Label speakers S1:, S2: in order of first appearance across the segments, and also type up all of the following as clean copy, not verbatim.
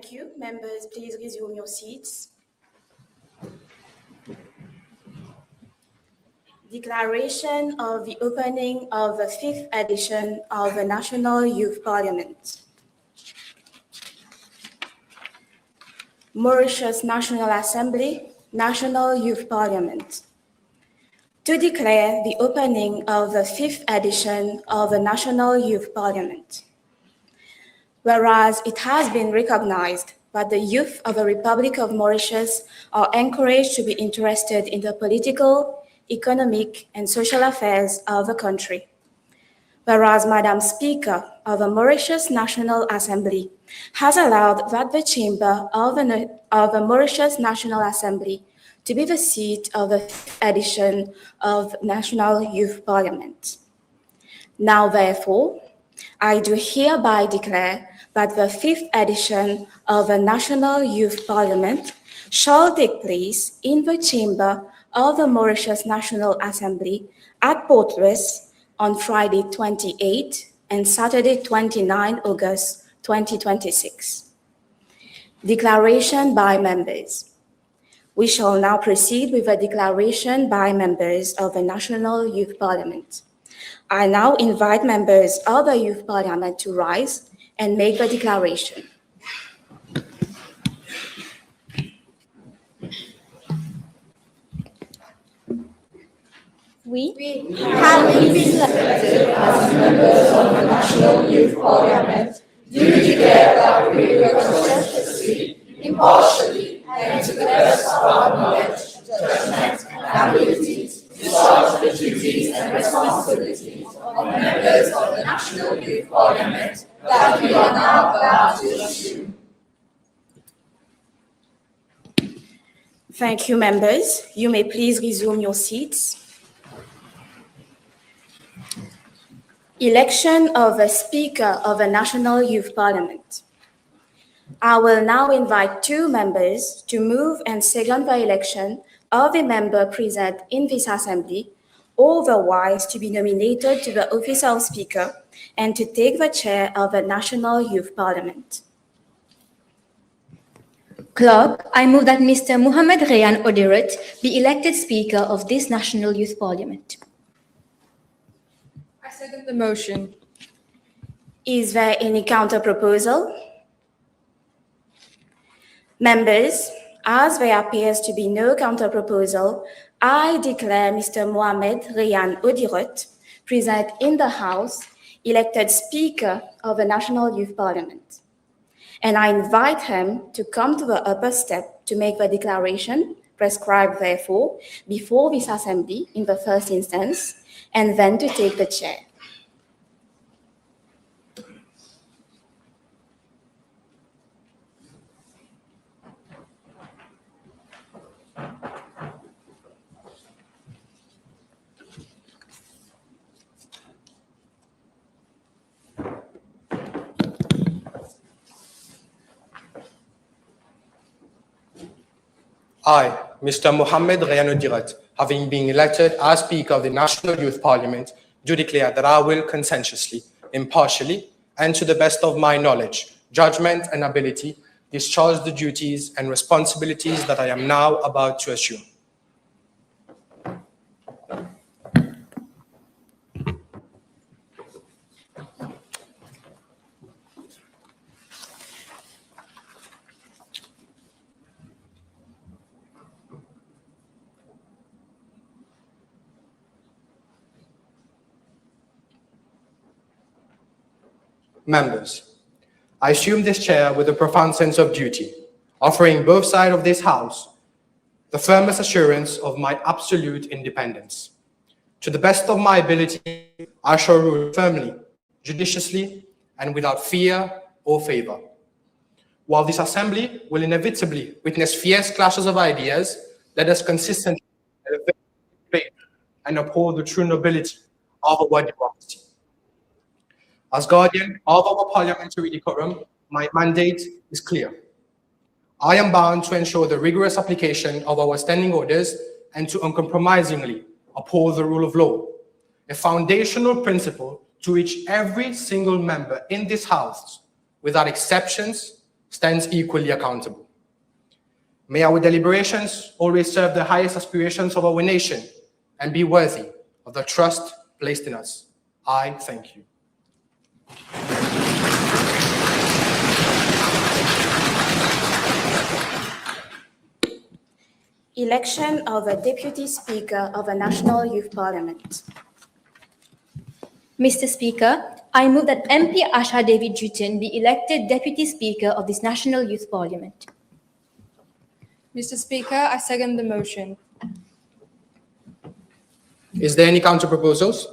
S1: Thank you. Members, please resume your seats. Declaration of the opening of the 5th edition of the National Youth Parliament. Mauritius National Assembly, National Youth Parliament. To declare the opening of the 5th edition of the National Youth Parliament. Whereas it has been recognized that the youth of the Republic of Mauritius are encouraged to be interested in the political, economic, and social affairs of the country. Whereas Madam Speaker of the Mauritius National Assembly has allowed that the chamber of the Mauritius National Assembly to be the seat of the 5th edition of National Youth Parliament. Now, therefore, I do hereby declare that the 5th edition of the National Youth Parliament shall take place in the chamber of the Mauritius National Assembly at Port Louis on Friday 28 and Saturday 29 August 2026. Declaration by members. We shall now proceed with a declaration by members of the National Youth Parliament. I now invite members of the Youth Parliament to rise and make the declaration.
S2: We have been selected as members of the National Youth Parliament do declare that we will conscientiously, impartially, and to the best of our knowledge, judgment, and abilities, discharge the duties and responsibilities of members of the National Youth Parliament that we are now about to assume.
S1: Thank you, members. You may please resume your seats. Election of a Speaker of the National Youth Parliament. I will now invite 2 members to move and second the election of a member present in this Assembly, otherwise to be nominated to the office of Speaker and to take the chair of the National Youth Parliament.
S3: Clerk, I move that Mr. Mohamed Rehan Odirat be elected Speaker of this National Youth Parliament.
S4: I second the motion.
S1: Is there any counter proposal? Members, as there appears to be no counter proposal, I declare Mr. Mohamed Rehan Odirat, present in the House, elected Speaker of the National Youth Parliament. And I invite him to come to the upper step to make the declaration prescribed therefore before this Assembly in the first instance, and then to take the chair.
S5: I, Mr. Mohamed Rehan Odirat, having been elected as Speaker of the National Youth Parliament, do declare that I will conscientiously, impartially, and to the best of my knowledge, judgment, and ability, discharge the duties and responsibilities that I am now about to assume. Members, I assume this chair with a profound sense of duty, offering both sides of this House the firmest assurance of my absolute independence. To the best of my ability, I shall rule firmly, judiciously, and without fear or favor. While this Assembly will inevitably witness fierce clashes of ideas, let us consistently elevate faith and uphold the true nobility of our democracy. As guardian of our parliamentary decorum, my mandate is clear. I am bound to ensure the rigorous application of our standing orders and to uncompromisingly uphold the rule of law, a foundational principle to which every single member in this House, without exceptions, stands equally accountable. May our deliberations always serve the highest aspirations of our nation and be worthy of the trust placed in us. I thank you.
S1: Election of a Deputy Speaker of a National Youth Parliament.
S3: Mr. Speaker, I move that MP Asha Devi Jutin be elected Deputy Speaker of this National Youth Parliament.
S2: Mr. Speaker, I second the motion.
S5: Is there any counter proposals?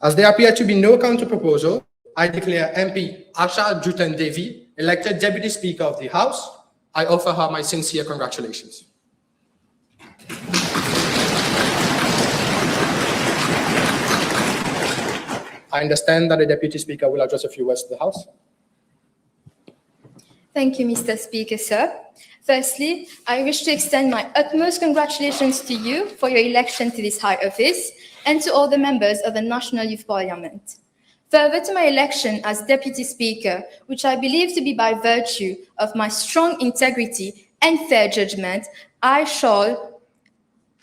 S5: As there appear to be no counter proposal, I declare MP Asha Jutin Devi elected Deputy Speaker of the House. I offer her my sincere congratulations. I understand that the Deputy Speaker will address a few words to the House.
S3: Thank you, Mr. Speaker, sir. Firstly, I wish to extend my utmost congratulations to you for your election to this high office and to all the members of the National Youth Parliament. Further to my election as Deputy Speaker, which I believe to be by virtue of my strong integrity and fair judgment, I shall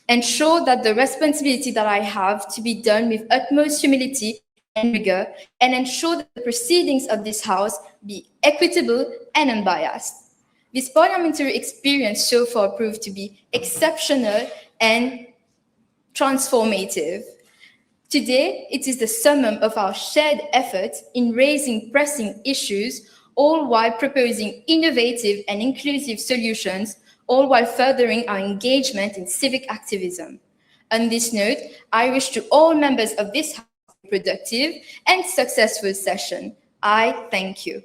S3: ensure that the responsibility that I have to be done with utmost humility and rigor, and ensure that the proceedings of this House be equitable and unbiased. This parliamentary experience so far proved to be exceptional and transformative. Today, it is the summum of our shared efforts in raising pressing issues, all while proposing innovative and inclusive solutions, all while furthering our engagement in civic activism. On this note, I wish to all members of this House a productive and successful session. I thank you.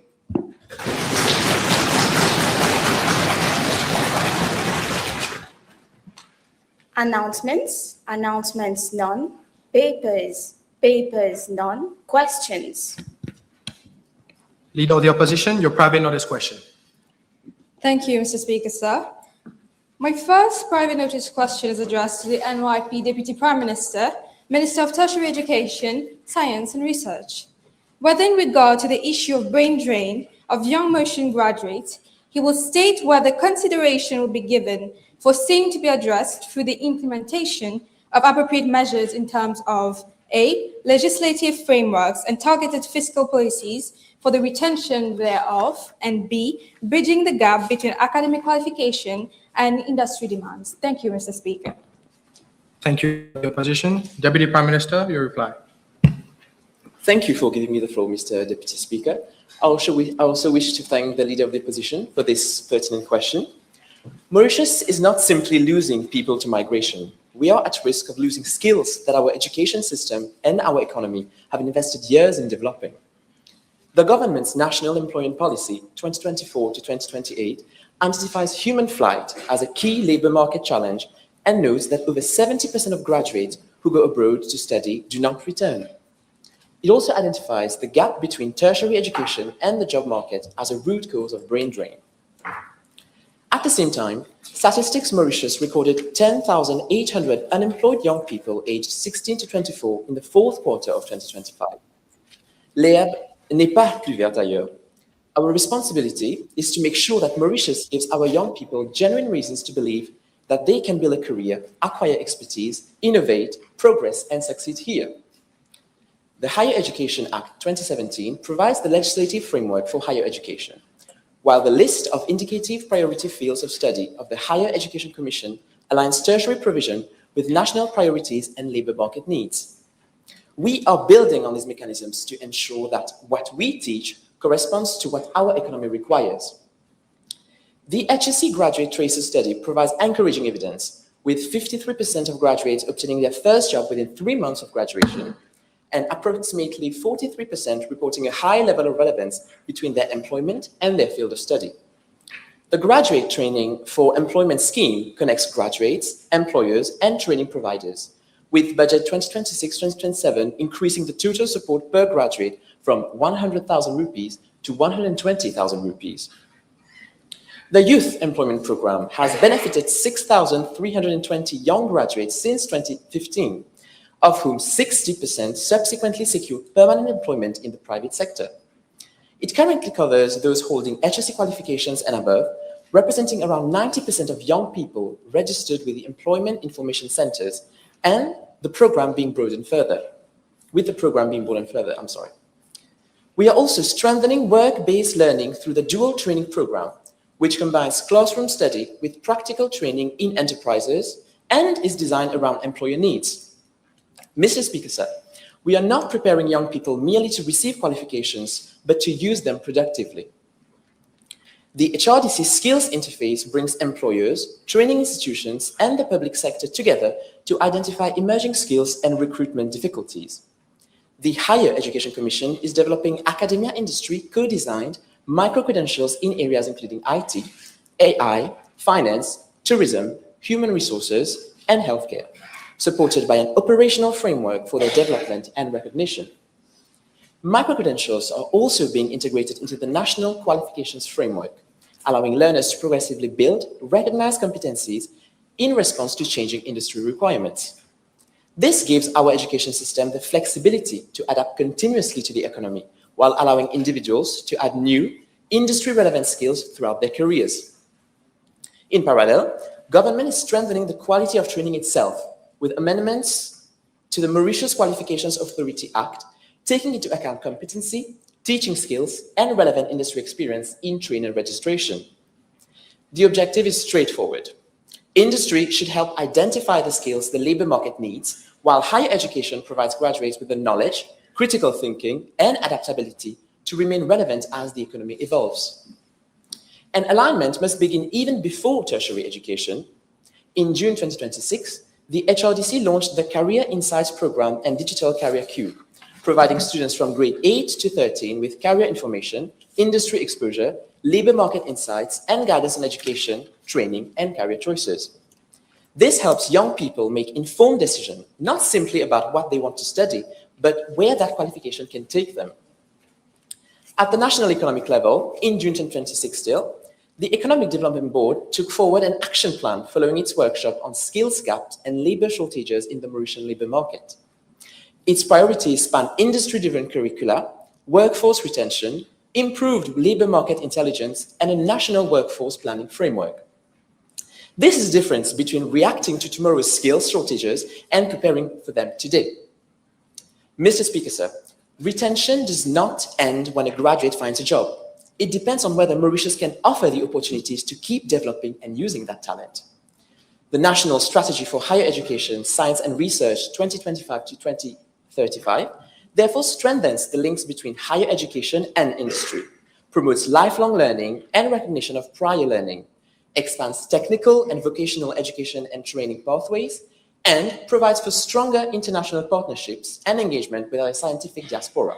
S1: Announcements, announcements none. Papers, papers none. Questions.
S5: Leader of the Opposition, your private notice question.
S2: Thank you, Mr. Speaker, sir. My first private notice question is addressed to the NYP Deputy Prime Minister, Minister of Tertiary Education, Science and Research. Whether in regard to the issue of brain drain of young motion graduates, he will state whether consideration will be given for same to be addressed through the implementation of appropriate measures in terms of A, legislative frameworks and targeted fiscal policies for the retention thereof, and B, bridging the gap between academic qualification and industry demands. Thank you, Mr. Speaker.
S5: Thank you for your position. Deputy Prime Minister, your reply.
S4: Thank you for giving me the floor, Mr. Deputy Speaker. I also wish to thank the Leader of the Opposition for this pertinent question. Mauritius is not simply losing people to migration. We are at risk of losing skills that our education system and our economy have invested years in developing. The government's National Employment Policy 2024 to 2028 identifies human flight as a key labor market challenge and notes that over 70% of graduates who go abroad to study do not return. It also identifies the gap between tertiary education and the job market as a root cause of brain drain. At the same time, Statistics Mauritius recorded 10,800 unemployed young people aged 16 to 24 in the fourth quarter of 2025. L'herbe n'est pas plus verte ailleurs. Our responsibility is to make sure that Mauritius gives our young people genuine reasons to believe that they can build a career, acquire expertise, innovate, progress, and succeed here. The Higher Education Act 2017 provides the legislative framework for higher education, while the list of indicative priority fields of study of the Higher Education Commission aligns tertiary provision with national priorities and labor market needs. We are building on these mechanisms to ensure that what we teach corresponds to what our economy requires. The HSC Graduate Tracer Study provides encouraging evidence, with 53% of graduates obtaining their first job within 3 months of graduation, and approximately 43% reporting a high level of relevance between their employment and their field of study. The Graduate Training for Employment Scheme connects graduates, employers, and training providers, with budget 2026-2027 increasing the total support per graduate from 100,000 rupees to 120,000 rupees. The Youth Employment Program has benefited 6,320 young graduates since 2015, of whom 60% subsequently secured permanent employment in the private sector. It currently covers those holding HSC qualifications and above, representing around 90% of young people registered with the Employment Information Centers, and the program being broadened further. We are also strengthening work-based learning through the dual training program, which combines classroom study with practical training in enterprises and is designed around employer needs. Mr. Speaker, sir, we are not preparing young people merely to receive qualifications, but to use them productively. The HRDC skills interface brings employers, training institutions, and the public sector together to identify emerging skills and recruitment difficulties. The Higher Education Commission is developing academia industry co-designed micro-credentials in areas including IT, AI, finance, tourism, human resources, and healthcare, supported by an operational framework for their development and recognition. Micro-credentials are also being integrated into the National Qualifications Framework, allowing learners to progressively build recognized competencies in response to changing industry requirements. This gives our education system the flexibility to adapt continuously to the economy, while allowing individuals to add new, industry-relevant skills throughout their careers. In parallel, government is strengthening the quality of training itself with amendments to the Mauritius Qualifications Authority Act, taking into account competency, teaching skills, and relevant industry experience in trainer registration. The objective is straightforward. Industry should help identify the skills the labor market needs, while higher education provides graduates with the knowledge, critical thinking, and adaptability to remain relevant as the economy evolves. An alignment must begin even before tertiary education. In June 2026, the HRDC launched the Career Insights Program and Digital Career Cube, providing students from grade 8 to 13 with career information, industry exposure, labor market insights, and guidance on education, training, and career choices. This helps young people make informed decisions, not simply about what they want to study, but where that qualification can take them. At the national economic level, in June 2026 still, the Economic Development Board took forward an action plan following its workshop on skills gaps and labor shortages in the Mauritian labor market. Its priorities span industry-driven curricula, workforce retention, improved labor market intelligence, and a national workforce planning framework. This is the difference between reacting to tomorrow's skills shortages and preparing for them today. Mr. Speaker, sir, retention does not end when a graduate finds a job. It depends on whether Mauritius can offer the opportunities to keep developing and using that talent. The National Strategy for Higher Education, Science and Research 2025 to 2035 therefore strengthens the links between higher education and industry, promotes lifelong learning and recognition of prior learning, expands technical and vocational education and training pathways, and provides for stronger international partnerships and engagement with our scientific diaspora.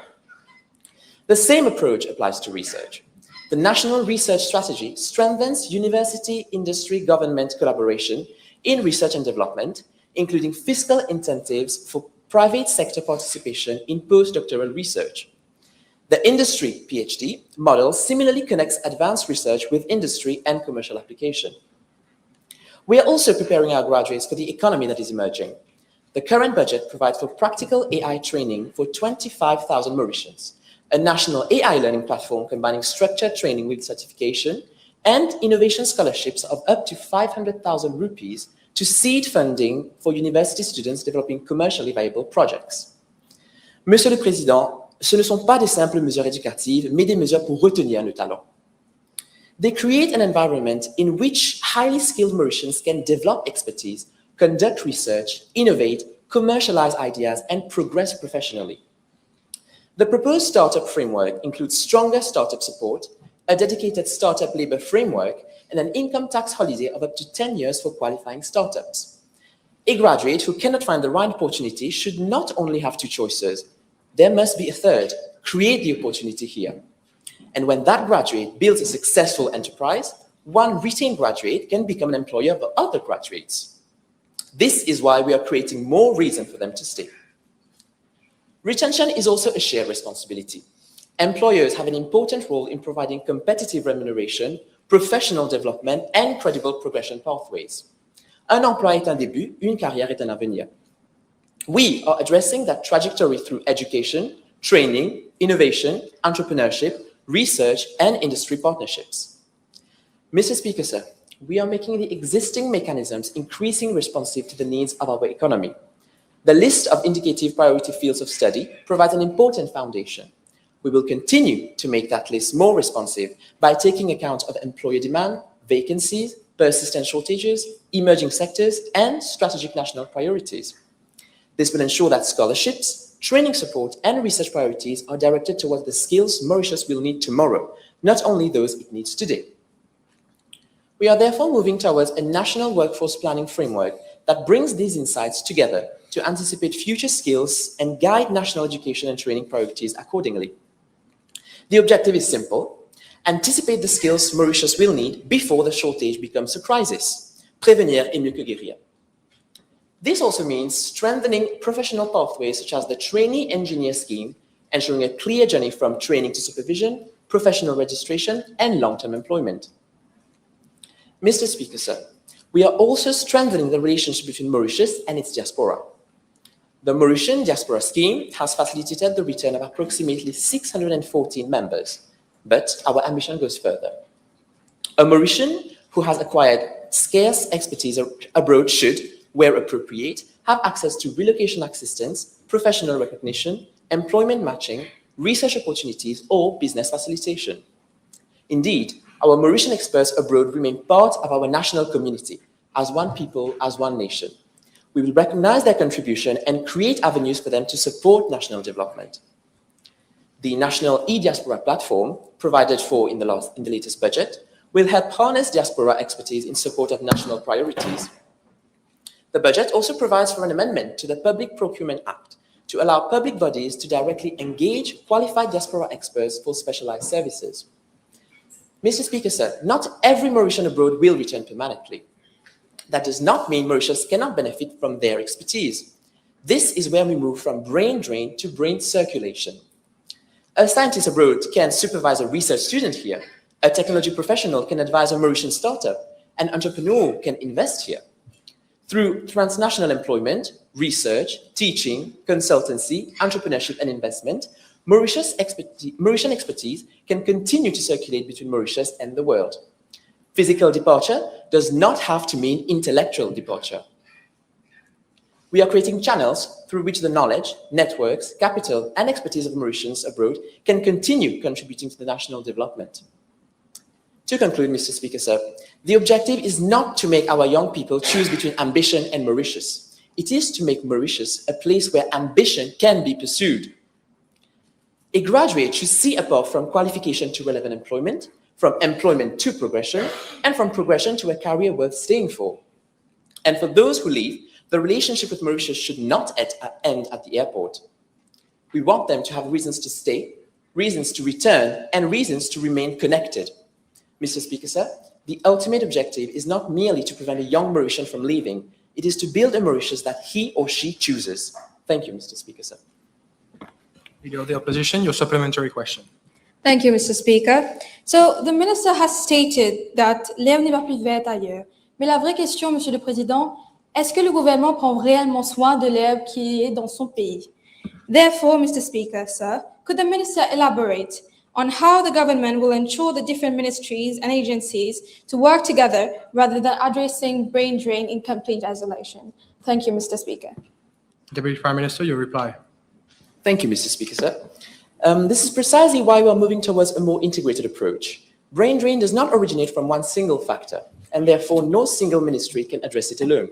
S4: The same approach applies to research. The National Research Strategy strengthens university-industry-government collaboration in research and development, including fiscal incentives for private sector participation in postdoctoral research. The industry PhD model similarly connects advanced research with industry and commercial application. We are also preparing our graduates for the economy that is emerging. The current budget provides for practical AI training for 25,000 Mauritians, a national AI learning platform combining structured training with certification, and innovation scholarships of up to 500,000 rupees to seed funding for university students developing commercially viable projects. Monsieur le Président, ce ne sont pas des simples mesures éducatives, mais des mesures pour retenir le talent. They create an environment in which highly skilled Mauritians can develop expertise, conduct research, innovate, commercialize ideas, and progress professionally. The proposed startup framework includes stronger startup support, a dedicated startup labor framework, and an income tax holiday of up to 10 years for qualifying startups. A graduate who cannot find the right opportunity should not only have two choices. There must be a third: create the opportunity here. And when that graduate builds a successful enterprise, one retained graduate can become an employer of other graduates. This is why we are creating more reason for them to stay. Retention is also a shared responsibility. Employers have an important role in providing competitive remuneration, professional development, and credible progression pathways. Un emploi est un début, une carrière est un avenir. We are addressing that trajectory through education, training, innovation, entrepreneurship, research, and industry partnerships. Mr. Speaker, sir, we are making the existing mechanisms increasingly responsive to the needs of our economy. The list of indicative priority fields of study provides an important foundation. We will continue to make that list more responsive by taking account of employer demand, vacancies, persistent shortages, emerging sectors, and strategic national priorities. This will ensure that scholarships, training support, and research priorities are directed towards the skills Mauritius will need tomorrow, not only those it needs today. We are therefore moving towards a national workforce planning framework that brings these insights together to anticipate future skills and guide national education and training priorities accordingly. The objective is simple: anticipate the skills Mauritius will need before the shortage becomes a crisis. Prévenir est mieux que guérir. This also means strengthening professional pathways such as the trainee engineer scheme, ensuring a clear journey from training to supervision, professional registration, and long-term employment. Mr. Speaker, sir, we are also strengthening the relationship between Mauritius and its diaspora. The Mauritian Diaspora Scheme has facilitated the return of approximately 614 members, but our ambition goes further. A Mauritian who has acquired scarce expertise abroad should, where appropriate, have access to relocation assistance, professional recognition, employment matching, research opportunities, or business facilitation. Indeed, our Mauritian experts abroad remain part of our national community, as one people, as one nation. We will recognize their contribution and create avenues for them to support national development. The National e-Diaspora platform, provided for in the latest budget, will help harness diaspora expertise in support of national priorities. The budget also provides for an amendment to the Public Procurement Act to allow public bodies to directly engage qualified diaspora experts for specialized services. Mr. Speaker, sir, not every Mauritian abroad will return permanently. That does not mean Mauritius cannot benefit from their expertise. This is where we move from brain drain to brain circulation. A scientist abroad can supervise a research student here. A technology professional can advise a Mauritian startup. An entrepreneur can invest here. Through transnational employment, research, teaching, consultancy, entrepreneurship, and investment, Mauritian expertise can continue to circulate between Mauritius and the world. Physical departure does not have to mean intellectual departure. We are creating channels through which the knowledge, networks, capital, and expertise of Mauritians abroad can continue contributing to the national development. To conclude, Mr. Speaker, sir, the objective is not to make our young people choose between ambition and Mauritius. It is to make Mauritius a place where ambition can be pursued. A graduate should see a path from qualification to relevant employment, from employment to progression, and from progression to a career worth staying for. And for those who leave, the relationship with Mauritius should not end at the airport. We want them to have reasons to stay, reasons to return, and reasons to remain connected. Mr. Speaker, sir, the ultimate objective is not merely to prevent a young Mauritian from leaving, it is to build a Mauritius that he or she chooses. Thank you, Mr. Speaker, sir.
S5: Leader of the Opposition, your supplementary question.
S2: Thank you, Mr. Speaker. So, the Minister has stated that l'herbe n'est pas plus verte ailleurs. Mais la vraie question, Monsieur le Président, est-ce que le gouvernement prend réellement soin de l'herbe qui est dans son pays? Therefore, Mr. Speaker, sir, could the Minister elaborate on how the government will ensure the different ministries and agencies to work together rather than addressing brain drain in complete isolation? Thank you, Mr. Speaker.
S5: Deputy Prime Minister, your reply.
S4: Thank you, Mr. Speaker, sir. This is precisely why we are moving towards a more integrated approach. Brain drain does not originate from one single factor, and therefore no single ministry can address it alone.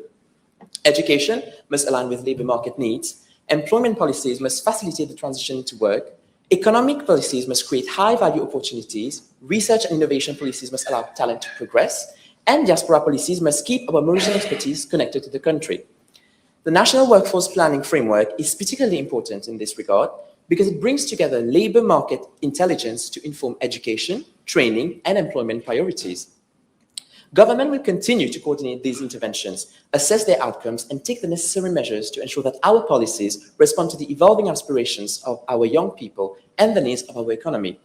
S4: Education must align with labor market needs, employment policies must facilitate the transition to work, economic policies must create high-value opportunities, research and innovation policies must allow talent to progress, and diaspora policies must keep our Mauritian expertise connected to the country. The National Workforce Planning Framework is particularly important in this regard because it brings together labor market intelligence to inform education, training, and employment priorities. Government will continue to coordinate these interventions, assess their outcomes, and take the necessary measures to ensure that our policies respond to the evolving aspirations of our young people and the needs of our economy.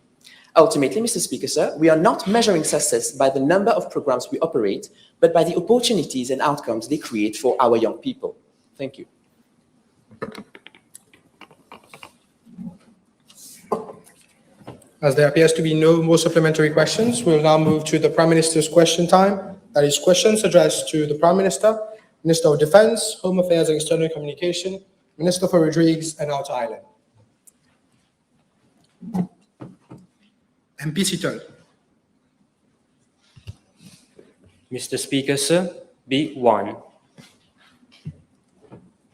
S4: Ultimately, Mr. Speaker, sir, we are not measuring success by the number of programs we operate, but by the opportunities and outcomes they create for our young people. Thank you.
S5: As there appears to be no more supplementary questions, we'll now move to the Prime Minister's question time. That is questions addressed to the Prime Minister, Minister of Defense, Home Affairs and External Communication, Minister for Rodrigues and Outer Island. MP Seaton.
S6: Mr. Speaker, sir, B1.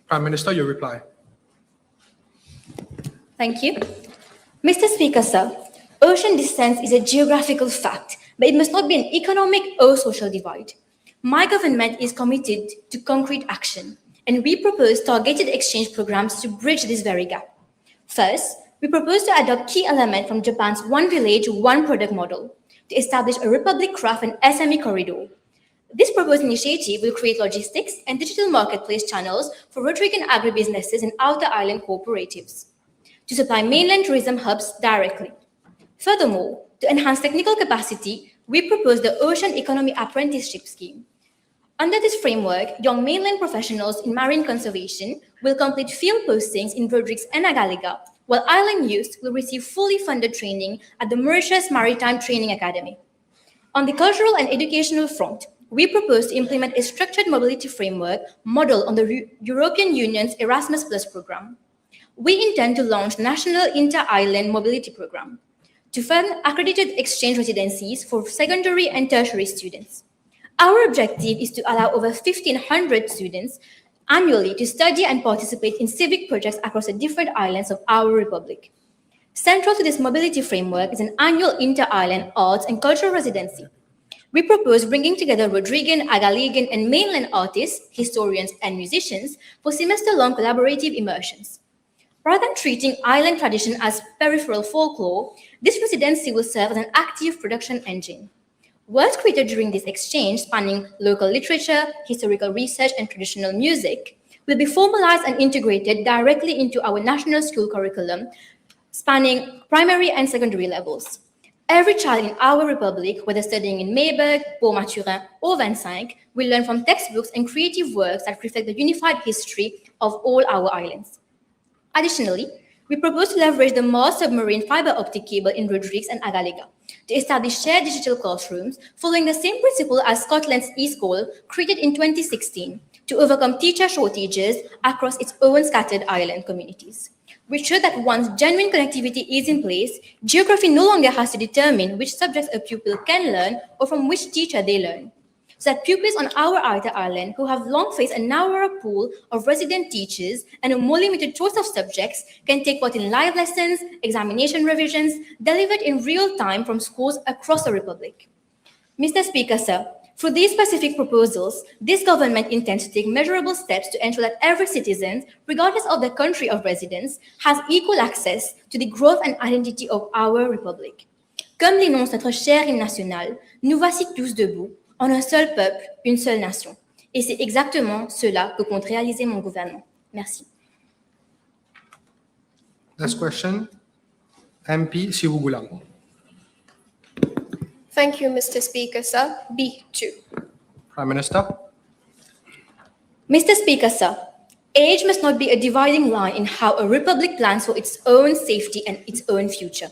S5: Prime Minister, your reply.
S3: Thank you. Mr. Speaker, sir, ocean distance is a geographical fact, but it must not be an economic or social divide. My government is committed to concrete action, and we propose targeted exchange programs to bridge this very gap. First, we propose to adopt key elements from Japan's One Village, One Product model to establish a Republic Craft and SME corridor. This proposed initiative will create logistics and digital marketplace channels for Rodrigues agribusinesses and outer island cooperatives to supply mainland tourism hubs directly. Furthermore, to enhance technical capacity, we propose the Ocean Economy Apprenticeship Scheme. Under this framework, young mainland professionals in marine conservation will complete field postings in Rodrigues and Agalega, while island youth will receive fully funded training at the Mauritius Maritime Training Academy. On the cultural and educational front, we propose to implement a structured mobility framework modeled on the European Union's Erasmus Plus program. We intend to launch National Inter-Island Mobility Program to fund accredited exchange residencies for secondary and tertiary students. Our objective is to allow over 1,500 students annually to study and participate in civic projects across the different islands of our republic. Central to this mobility framework is an annual inter-island arts and cultural residency. We propose bringing together Rodrigues, Agalegan, and mainland artists, historians, and musicians for semester-long collaborative immersions. Rather than treating island tradition as peripheral folklore, this residency will serve as an active production engine. Works created during this exchange, spanning local literature, historical research, and traditional music, will be formalized and integrated directly into our national school curriculum, spanning primary and secondary levels. Every child in our republic, whether studying in Mayberg, Port-Maturin, or 25, will learn from textbooks and creative works that reflect the unified history of all our islands. Additionally, we propose to leverage the Mars submarine fiber optic cable in Rodrigues and Agalega to establish shared digital classrooms following the same principle as Scotland's eSchool, created in 2016 to overcome teacher shortages across its own scattered island communities. We show that once genuine connectivity is in place, geography no longer has to determine which subjects a pupil can learn or from which teacher they learn, so that pupils on our outer island who have long faced a narrower pool of resident teachers and a more limited choice of subjects can take part in live lessons, examination revisions, delivered in real time from schools across the Republic. Mr. Speaker, sir, through these specific proposals, this government intends to take measurable steps to ensure that every citizen, regardless of their country of residence, has equal access to the growth and identity of our Republic. Comme l'énonce notre cher hymne national, nous voici tous debout, en un seul peuple, une seule nation. Et c'est exactement cela que compte réaliser mon gouvernement. Merci.
S5: Next question, MP Sivugulang.
S2: Thank you, Mr. Speaker, sir. B2.
S5: Prime Minister.
S3: Mr. Speaker, sir, age must not be a dividing line in how a republic plans for its own safety and its own future.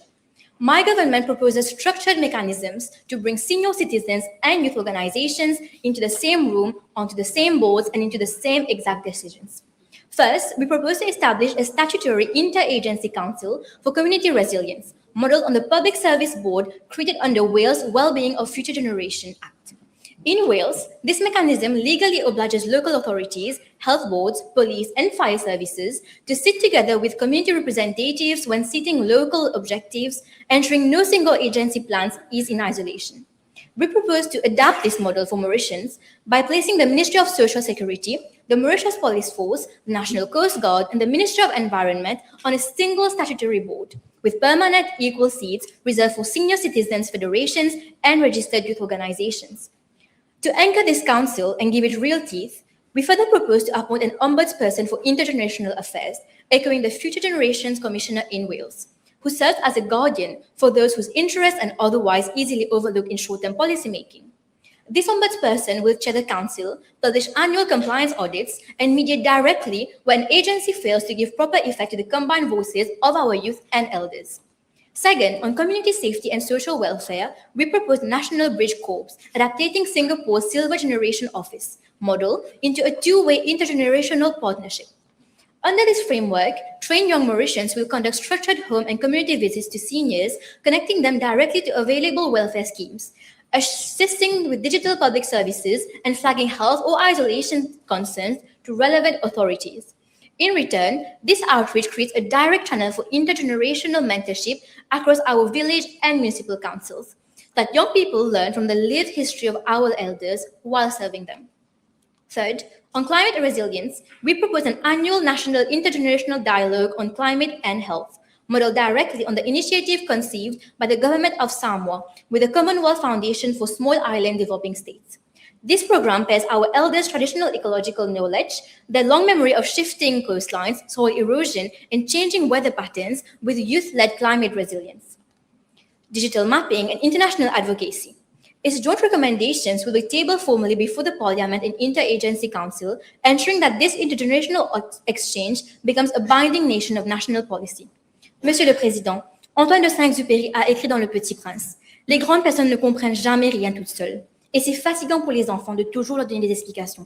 S3: My government proposes structured mechanisms to bring senior citizens and youth organizations into the same room, onto the same boards, and into the same exact decisions. First, we propose to establish a statutory interagency council for community resilience, modeled on the Public Service Board created under Wales Wellbeing of Future Generation Act. In Wales, this mechanism legally obliges local authorities, health boards, police, and fire services to sit together with community representatives when setting local objectives, ensuring no single agency plans is in isolation. We propose to adapt this model for Mauritians by placing the Ministry of Social Security, the Mauritius Police Force, the National Coast Guard, and the Ministry of Environment on a single statutory board, with permanent equal seats reserved for senior citizens federations and registered youth organizations. To anchor this council and give it real teeth, we further propose to appoint an ombudsperson for intergenerational affairs, echoing the Future Generations Commissioner in Wales, who serves as a guardian for those whose interests are otherwise easily overlooked in short-term policymaking. This ombudsperson will chair the council, publish annual compliance audits, and mediate directly when an agency fails to give proper effect to the combined voices of our youth and elders. Second, on community safety and social welfare, we propose National Bridge Corps, adapting Singapore's Silver Generation Office model into a two-way intergenerational partnership. Under this framework, trained young Mauritians will conduct structured home and community visits to seniors, connecting them directly to available welfare schemes, assisting with digital public services, and flagging health or isolation concerns to relevant authorities. In return, this outreach creates a direct channel for intergenerational mentorship across our village and municipal councils, that young people learn from the lived history of our elders while serving them. Third, on climate resilience, we propose an annual national intergenerational dialogue on climate and health, modeled directly on the initiative conceived by the government of Samoa with the Commonwealth Foundation for Small Island Developing States. This program pairs our elders' traditional ecological knowledge, their long memory of shifting coastlines, soil erosion, and changing weather patterns with youth-led climate resilience. Digital mapping and international advocacy. Its joint recommendations will be tabled formally before the Parliament and Interagency Council, ensuring that this intergenerational exchange becomes a binding nation of national policy. Monsieur le Président, Antoine de Saint-Exupéry a écrit dans Le Petit Prince, « Les grandes personnes ne comprennent jamais rien toutes seules. Et c'est fatigant pour les enfants de toujours leur donner des explications.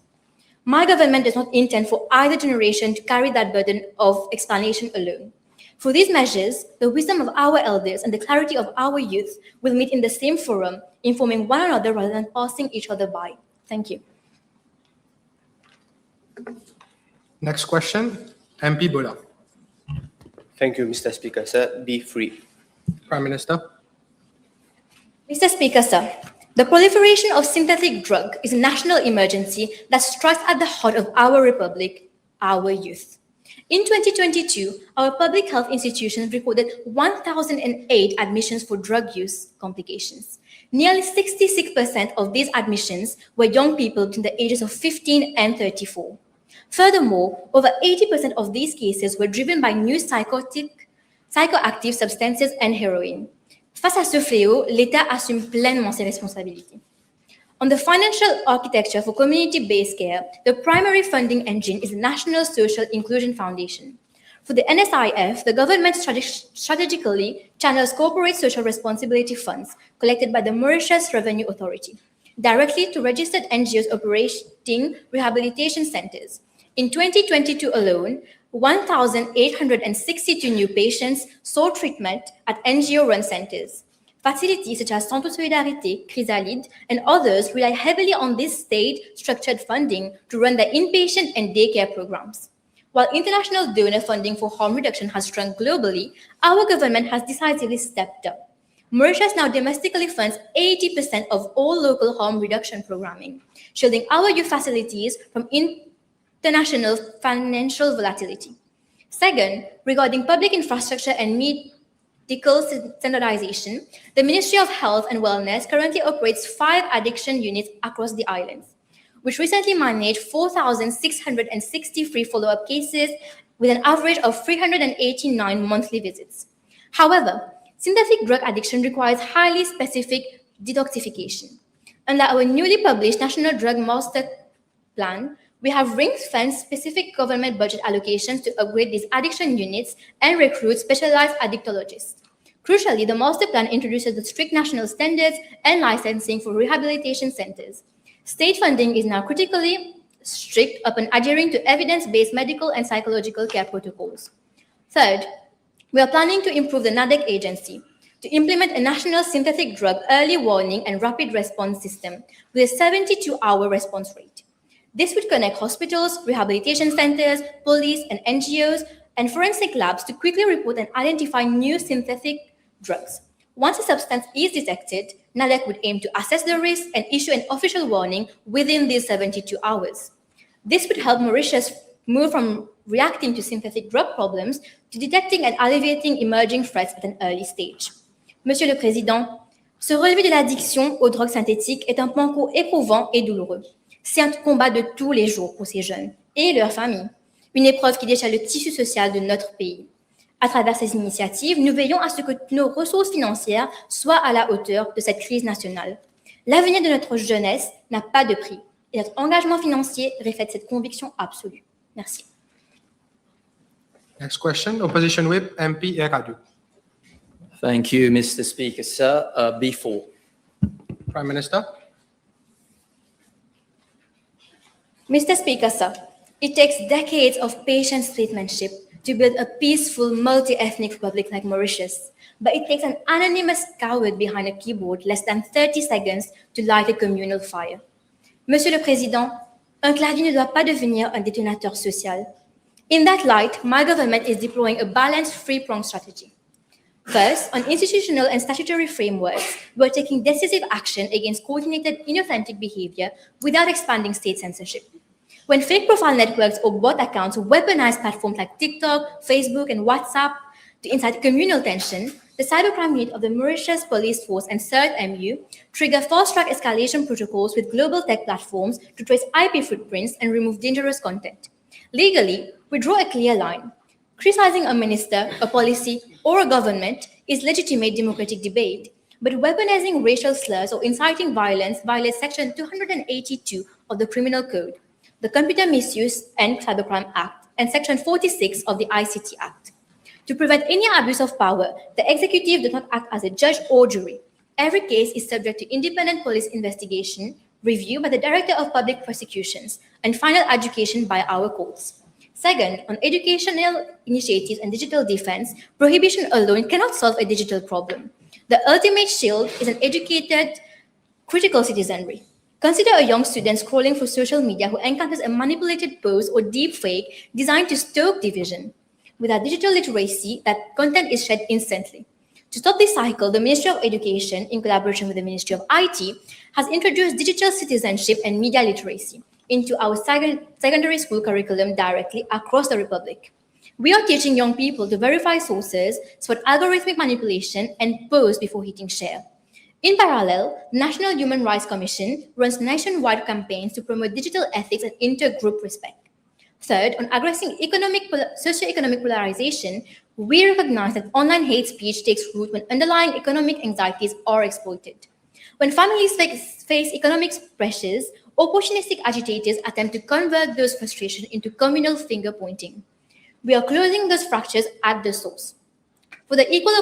S3: My government does not intend for either generation to carry that burden of explanation alone. For these measures, the wisdom of our elders and the clarity of our youth will meet in the same forum, informing one another rather than passing each other by. Thank you.
S5: Next question, MP Bola.
S6: Thank you, Mr. Speaker, sir. Be free.
S5: Prime Minister.
S3: Mr. Speaker, sir, the proliferation of synthetic drug is a national emergency that strikes at the heart of our republic, our youth. In 2022, our public health institutions recorded 1,008 admissions for drug use complications. Nearly 66% of these admissions were young people between the ages of 15 and 34. Furthermore, over 80% of these cases were driven by new psychoactive substances and heroin. Face à ce fléau, l'État assume pleinement ses responsabilités. On the financial architecture for community-based care, the primary funding engine is the National Social Inclusion Foundation. For the NSIF, the government strategically channels corporate social responsibility funds collected by the Mauritius Revenue Authority directly to registered NGOs operating rehabilitation centers. In 2022 alone, 1,862 new patients sought treatment at NGO-run centers. Facilities such as Centre Solidarité, Chrysalide, and others rely heavily on this state-structured funding to run their inpatient and daycare programs. While international donor funding for harm reduction has shrunk globally, our government has decisively stepped up. Mauritius now domestically funds 80% of all local harm reduction programming, shielding our youth facilities from international financial volatility. Second, regarding public infrastructure and medical standardization, the Ministry of Health and Wellness currently operates 5 addiction units across the islands, which recently managed 4,663 follow-up cases with an average of 389 monthly visits. However, synthetic drug addiction requires highly specific detoxification. Under our newly published National Drug Master Plan, we have ring-fenced specific government budget allocations to upgrade these addiction units and recruit specialized addictologists. Crucially, the master plan introduces the strict national standards and licensing for rehabilitation centers. State funding is now critically strict upon adhering to evidence-based medical and psychological care protocols. Third, we are planning to improve the NADEC agency to implement a national synthetic drug early warning and rapid response system with a 72-hour response rate. This would connect hospitals, rehabilitation centers, police, and NGOs, and forensic labs to quickly report and identify new synthetic drugs. Once a substance is detected, NADEC would aim to assess the risk and issue an official warning within these 72 hours. This would help Mauritius move from reacting to synthetic drug problems to detecting and alleviating emerging threats at an early stage. Monsieur le Président, se relever de l'addiction aux drogues synthétiques est un parcours éprouvant et douloureux. C'est un combat de tous les jours pour ces jeunes et leurs familles, une épreuve qui déchire le tissu social de notre pays. À travers ces initiatives, nous veillons à ce que nos ressources financières soient à la hauteur de cette crise nationale. L'avenir de notre jeunesse n'a pas de prix et notre engagement financier reflète cette conviction absolue. Merci.
S5: Next question, Opposition Whip, MP Eradu.
S7: Thank you, Mr. Speaker, sir. B4.
S5: Prime Minister.
S3: Mr. Speaker, sir, it takes decades of patient statesmanship to build a peaceful, multi-ethnic republic like Mauritius. But it takes an anonymous coward behind a keyboard less than 30 seconds to light a communal fire. Monsieur le Président, un clavier ne doit pas devenir un détonateur social. In that light, my government is deploying a balanced three-pronged strategy. First, on institutional and statutory frameworks, we are taking decisive action against coordinated, inauthentic behavior without expanding state censorship. When fake profile networks or bot accounts weaponize platforms like TikTok, Facebook, and WhatsApp to incite communal tension, the cybercrime unit of the Mauritius Police Force and CERT-MU trigger fast-track escalation protocols with global tech platforms to trace IP footprints and remove dangerous content. Legally, we draw a clear line. Criticizing a minister, a policy, or a government is legitimate democratic debate, but weaponizing racial slurs or inciting violence violates Section 282 of the Criminal Code, the Computer Misuse and Cybercrime Act, and Section 46 of the ICT Act. To prevent any abuse of power, the executive does not act as a judge or jury. Every case is subject to independent police investigation, review by the Director of Public Prosecutions, and final adjudication by our courts. Second, on educational initiatives and digital defense, prohibition alone cannot solve a digital problem. The ultimate shield is an educated, critical citizenry. Consider a young student scrolling through social media who encounters a manipulated post or deep fake designed to stoke division. Without digital literacy, that content is shed instantly. To stop this cycle, the Ministry of Education, in collaboration with the Ministry of IT, has introduced digital citizenship and media literacy into our secondary school curriculum directly across the Republic. We are teaching young people to verify sources, spot algorithmic manipulation, and post before hitting share. In parallel, National Human Rights Commission runs nationwide campaigns to promote digital ethics and intergroup respect. Third, on addressing socioeconomic polarization, we recognize that online hate speech takes root when underlying economic anxieties are exploited. When families face economic pressures, opportunistic agitators attempt to convert those frustrations into communal finger-pointing. We are closing those fractures at the source. For the Equal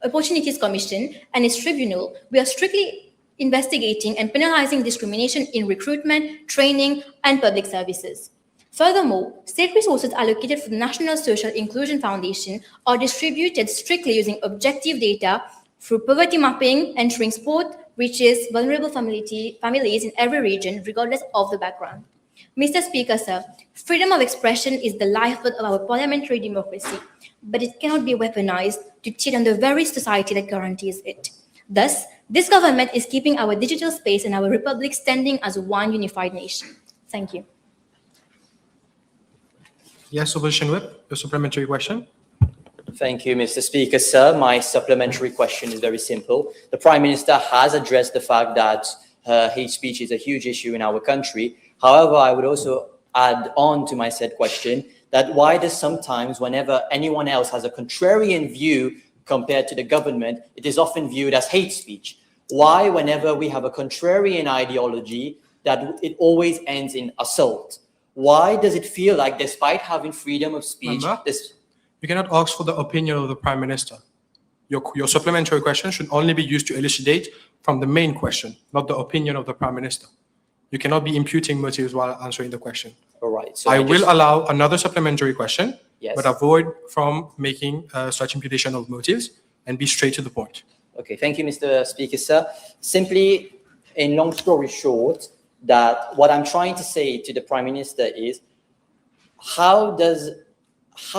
S3: Opportunities Commission and its tribunal, we are strictly investigating and penalizing discrimination in recruitment, training, and public services. Furthermore, state resources allocated for the National Social Inclusion Foundation are distributed strictly using objective data through poverty mapping, ensuring support reaches vulnerable families in every region, regardless of the background. Mr. Speaker, sir, freedom of expression is the lifeblood of our parliamentary democracy, but it cannot be weaponized to cheat on the very society that guarantees it. Thus, this government is keeping our digital space and our republic standing as one unified nation. Thank you.
S5: Yes, Opposition Whip, your supplementary question.
S7: Thank you, Mr. Speaker, sir. My supplementary question is very simple. The Prime Minister has addressed the fact that hate speech is a huge issue in our country. However, I would also add on to my said question that why does sometimes whenever anyone else has a contrarian view compared to the government, it is often viewed as hate speech? Why, whenever we have a contrarian ideology, that it always ends in assault? Why does it feel like despite having freedom of speech,
S5: You cannot ask for the opinion of the Prime Minister. Your supplementary question should only be used to elucidate from the main question, not the opinion of the Prime Minister. You cannot be imputing motives while answering the question.
S7: All right. So
S5: I will allow another supplementary question,
S7: Yes.
S5: but avoid from making such imputation of motives and be straight to the point.
S7: Okay, thank you, Mr. Speaker, sir. Simply, in long story short, that what I'm trying to say to the Prime Minister is, how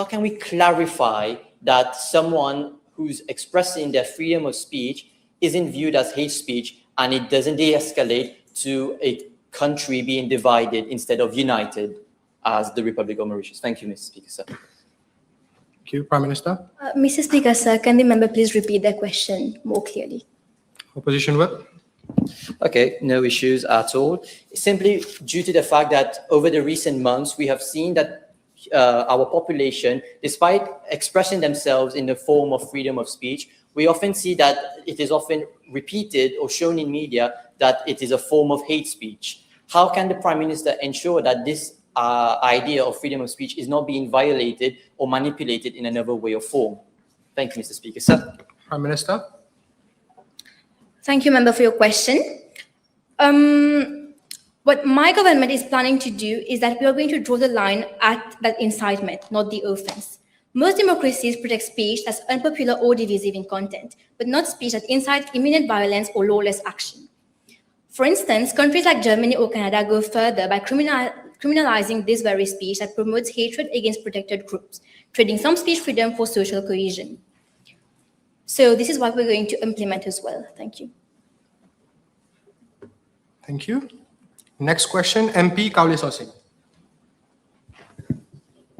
S7: can we clarify that someone who's expressing their freedom of speech isn't viewed as hate speech and it doesn't de-escalate to a country being divided instead of united as the Republic of Mauritius? Thank you, Mr. Speaker, sir.
S5: Thank you, Prime Minister.
S3: Mr. Speaker, sir, can the member please repeat the question more clearly?
S5: Opposition Whip.
S7: Okay, no issues at all. Simply due to the fact that over the recent months, we have seen that our population, despite expressing themselves in the form of freedom of speech, we often see that it is often repeated or shown in media that it is a form of hate speech. How can the Prime Minister ensure that this idea of freedom of speech is not being violated or manipulated in another way or form? Thank you, Mr. Speaker, sir.
S5: Prime Minister.
S3: Thank you, Member, for your question. What my government is planning to do is that we are going to draw the line at that incitement, not the offense. Most democracies protect speech that's unpopular or divisive in content, but not speech that incites imminent violence or lawless action. For instance, countries like Germany or Canada go further by criminalizing this very speech that promotes hatred against protected groups, trading some speech freedom for social cohesion. So this is what we're going to implement as well. Thank you.
S5: Thank you. Next question, MP Kauli Singh.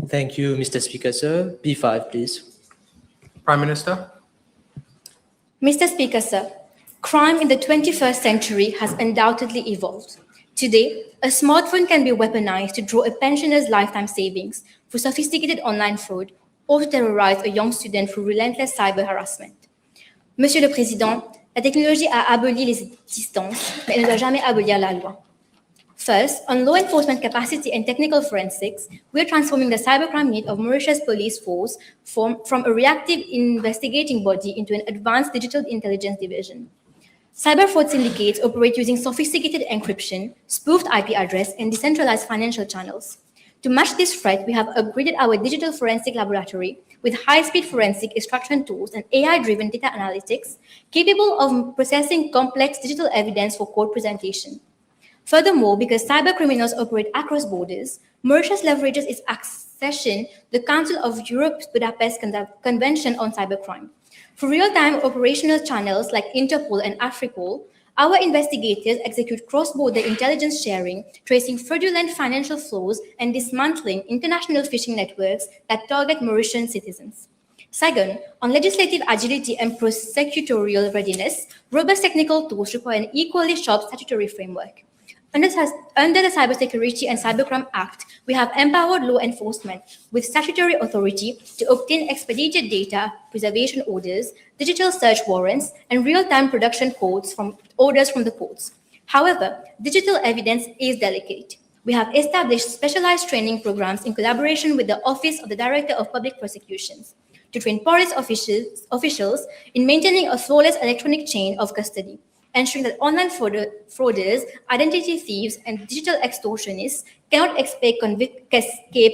S6: Thank you, Mr. Speaker, sir. B5, please.
S5: Prime Minister.
S3: Mr. Speaker, sir, crime in the 21st century has undoubtedly evolved. Today, a smartphone can be weaponized to draw a pensioner's lifetime savings for sophisticated online fraud or to terrorize a young student through relentless cyber harassment. Monsieur le Président, la technologie a aboli les distances, mais elle ne doit jamais abolir la loi. First, on law enforcement capacity and technical forensics, we are transforming the cybercrime unit of Mauritius police force from a reactive investigating body into an advanced digital intelligence division. Cyber fraud syndicates operate using sophisticated encryption, spoofed IP address, and decentralized financial channels. To match this threat, we have upgraded our digital forensic laboratory with high-speed forensic extraction tools and AI-driven data analytics capable of processing complex digital evidence for court presentation. Furthermore, because cyber criminals operate across borders, Mauritius leverages its accession to the Council of Europe's Budapest Convention on Cybercrime. For real-time operational channels like Interpol and Afripol, our investigators execute cross-border intelligence sharing, tracing fraudulent financial flows and dismantling international phishing networks that target Mauritian citizens. Second, on legislative agility and prosecutorial readiness, robust technical tools require an equally sharp statutory framework. Under the Cybersecurity and Cybercrime Act, we have empowered law enforcement with statutory authority to obtain expedited data preservation orders, digital search warrants, and real-time production orders from the courts. However, digital evidence is delicate. We have established specialized training programs in collaboration with the Office of the Director of Public Prosecutions to train police officials in maintaining a flawless electronic chain of custody, ensuring that online frauders, identity thieves, and digital extortionists cannot escape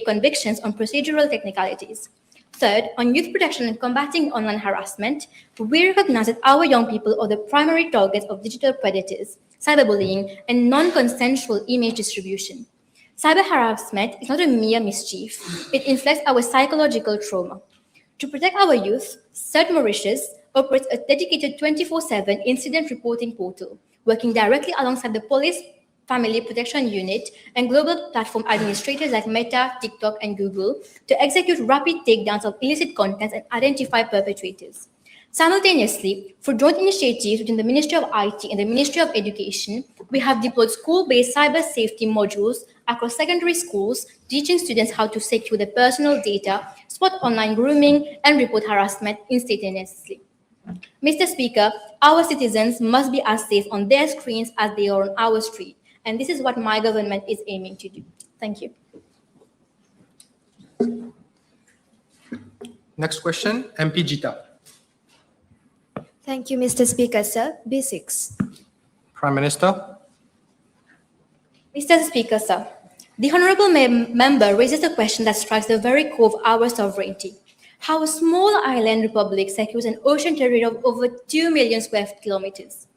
S3: convictions on procedural technicalities. Third, on youth protection and combating online harassment, we recognize that our young people are the primary targets of digital predators, cyberbullying, and non-consensual image distribution. Cyber harassment is not a mere mischief. It inflicts our psychological trauma. To protect our youth, CERT Mauritius operates a dedicated 24/7 incident reporting portal, working directly alongside the Police Family Protection Unit and global platform administrators like Meta, TikTok, and Google to execute rapid takedowns of illicit contents and identify perpetrators. Simultaneously, for joint initiatives between the Ministry of IT and the Ministry of Education, we have deployed school-based cyber safety modules across secondary schools, teaching students how to secure their personal data, spot online grooming, and report harassment instantaneously. Mr. Speaker, our citizens must be as safe on their screens as they are on our street, and this is what my government is aiming to do. Thank you.
S5: Next question, MP Jita.
S2: Thank you, Mr. Speaker, sir. B6.
S5: Prime Minister.
S3: Mr. Speaker, sir, the honourable member raises a question that strikes the very core of our sovereignty. How a small island republic secures an ocean territory of over 2 million square kilometers.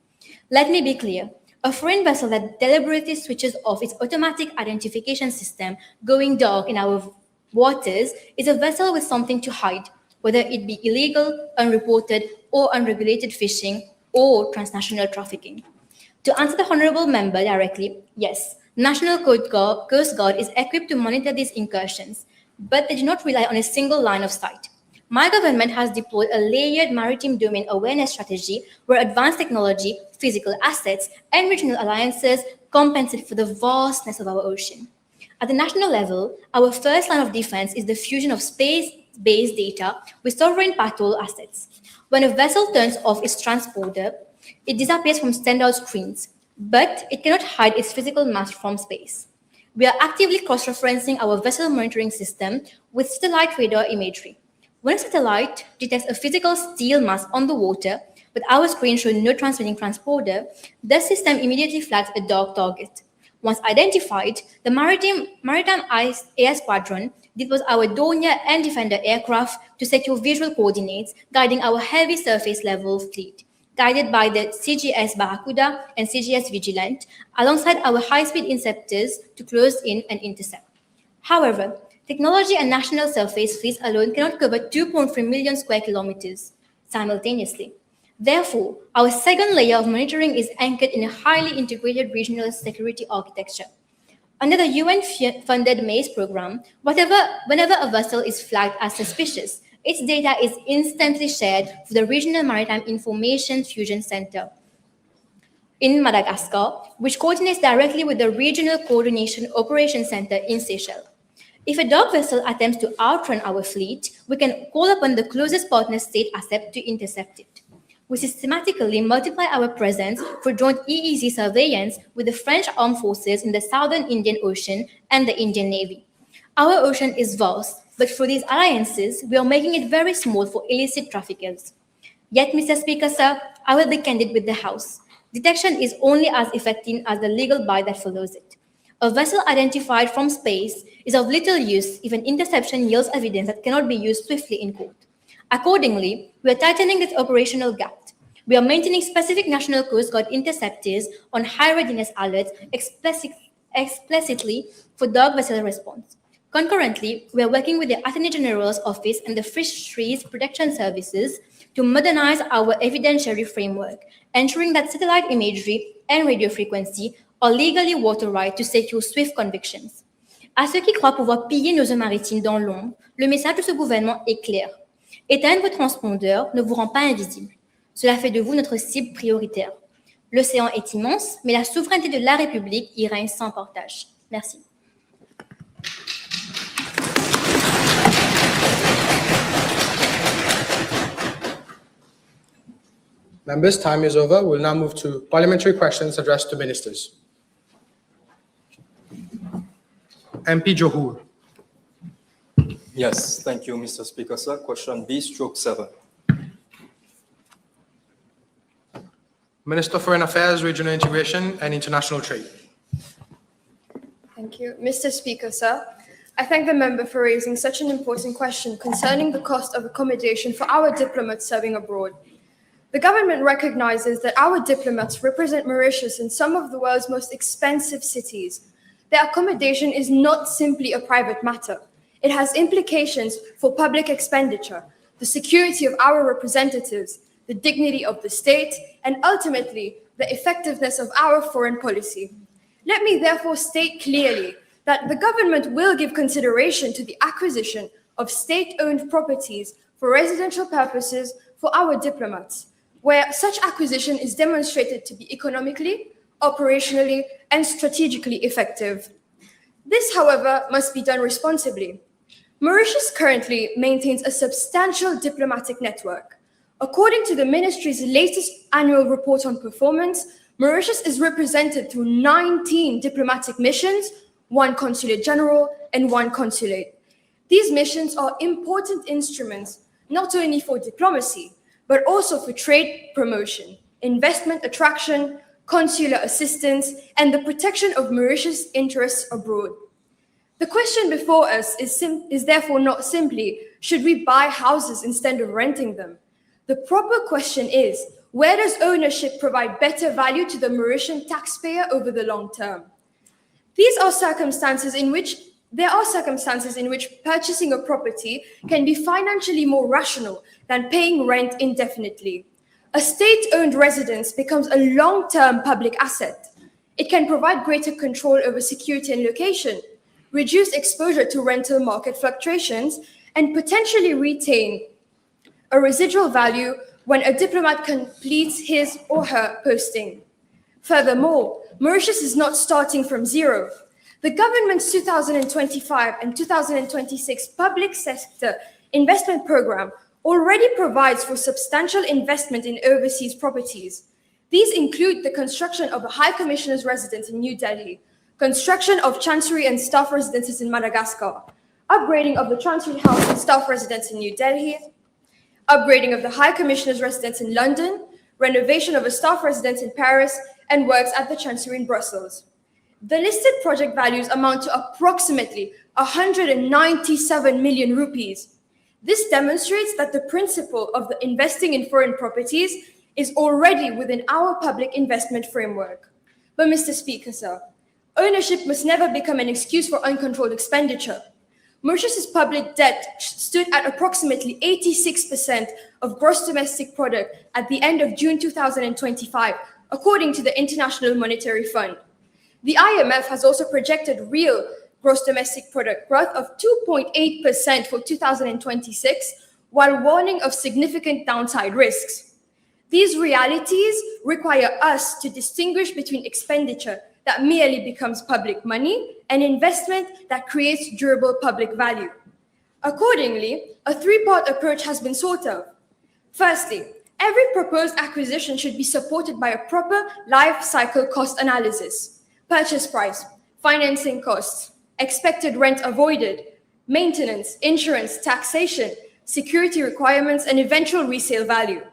S3: Let me be clear. A foreign vessel that deliberately switches off its automatic identification system going dark in our waters is a vessel with something to hide, whether it be illegal, unreported, or unregulated fishing or transnational trafficking. To answer the honourable member directly, yes, National Coast Guard is equipped to monitor these incursions, but they do not rely on a single line of sight. My government has deployed a layered maritime domain awareness strategy where advanced technology, physical assets, and regional alliances compensate for the vastness of our ocean. At the national level, our first line of defense is the fusion of space-based data with sovereign patrol assets. When a vessel turns off its transponder, it disappears from standard screens, but it cannot hide its physical mass from space. We are actively cross-referencing our vessel monitoring system with satellite radar imagery. When a satellite detects a physical steel mass on the water, but our screen shows no transmitting transponder, the system immediately flags a dark target. Once identified, the Maritime Air Squadron deploys our Dornier and Defender aircraft to secure visual coordinates, guiding our heavy surface level fleet, guided by the CGS Barracuda and CGS Vigilant, alongside our high-speed interceptors to close in and intercept. However, technology and national surface fleets alone cannot cover 2.3 million square kilometers simultaneously. Therefore, our second layer of monitoring is anchored in a highly integrated regional security architecture. Under the UN-funded MAZE program, whenever a vessel is flagged as suspicious, its data is instantly shared with the Regional Maritime Information Fusion Center in Madagascar, which coordinates directly with the Regional Coordination Operations Center in Seychelles. If a dark vessel attempts to outrun our fleet, we can call upon the closest partner state ASEP to intercept it. We systematically multiply our presence for joint EEZ surveillance with the French armed forces in the southern Indian Ocean and the Indian Navy. Our ocean is vast, but through these alliances, we are making it very small for illicit traffickers. Yet, Mr. Speaker, sir, I will be candid with the House. Detection is only as effective as the legal bite that follows it. A vessel identified from space is of little use if an interception yields evidence that cannot be used swiftly in court. Accordingly, we are tightening this operational gap. We are maintaining specific National Coast Guard interceptors on high readiness alerts explicitly for dark vessel response. Concurrently, we are working with the Attorney General's Office and the Fisheries Protection Services to modernize our evidentiary framework, ensuring that satellite imagery and radio frequency are legally authorized to secure swift convictions. À ceux qui croient pouvoir piller nos eaux maritimes dans l'ombre, le message de ce gouvernement est clair. Éteindre vos transpondeurs ne vous rend pas invisible. Cela fait de vous notre cible prioritaire. L'océan est immense, mais la souveraineté de la République y règne sans partage. Merci.
S5: Members, time is over. We'll now move to parliamentary questions addressed to ministers. MP Johur.
S8: Yes, thank you, Mr. Speaker, sir. Question B/7.
S5: Minister for Foreign Affairs, Regional Integration and International Trade.
S9: Thank you. Mr. Speaker, sir, I thank the member for raising such an important question concerning the cost of accommodation for our diplomats serving abroad. The government recognizes that our diplomats represent Mauritius in some of the world's most expensive cities. Their accommodation is not simply a private matter. It has implications for public expenditure, the security of our representatives, the dignity of the state, and ultimately, the effectiveness of our foreign policy. Let me therefore state clearly that the government will give consideration to the acquisition of state-owned properties for residential purposes for our diplomats, where such acquisition is demonstrated to be economically, operationally, and strategically effective. This, however, must be done responsibly. Mauritius currently maintains a substantial diplomatic network. According to the ministry's latest annual report on performance, Mauritius is represented through 19 diplomatic missions, 1 consulate general, and 1 consulate. These missions are important instruments not only for diplomacy, but also for trade promotion, investment attraction, consular assistance, and the protection of Mauritius' interests abroad. The question before us is therefore not simply, should we buy houses instead of renting them? The proper question is, where does ownership provide better value to the Mauritian taxpayer over the long term? There are circumstances in which purchasing a property can be financially more rational than paying rent indefinitely. A state-owned residence becomes a long-term public asset. It can provide greater control over security and location, reduce exposure to rental market fluctuations, and potentially retain a residual value when a diplomat completes his or her posting. Furthermore, Mauritius is not starting from zero. The government's 2025 and 2026 public sector investment program already provides for substantial investment in overseas properties. These include the construction of a High Commissioner's residence in New Delhi, construction of Chancery and staff residences in Madagascar, upgrading of the Chancery House and staff residence in New Delhi, upgrading of the High Commissioner's residence in London, renovation of a staff residence in Paris, and works at the Chancery in Brussels. The listed project values amount to approximately 197 million rupees. This demonstrates that the principle of the investing in foreign properties is already within our public investment framework. But Mr. Speaker, sir, ownership must never become an excuse for uncontrolled expenditure. Mauritius's public debt stood at approximately 86% of gross domestic product at the end of June 2025, according to the International Monetary Fund. The IMF has also projected real gross domestic product growth of 2.8% for 2026, while warning of significant downside risks. These realities require us to distinguish between expenditure that merely becomes public money and investment that creates durable public value. Accordingly, a three-part approach has been sought of. Firstly, every proposed acquisition should be supported by a proper life cycle cost analysis: purchase price, financing costs, expected rent avoided, maintenance, insurance, taxation, security requirements, and eventual resale value.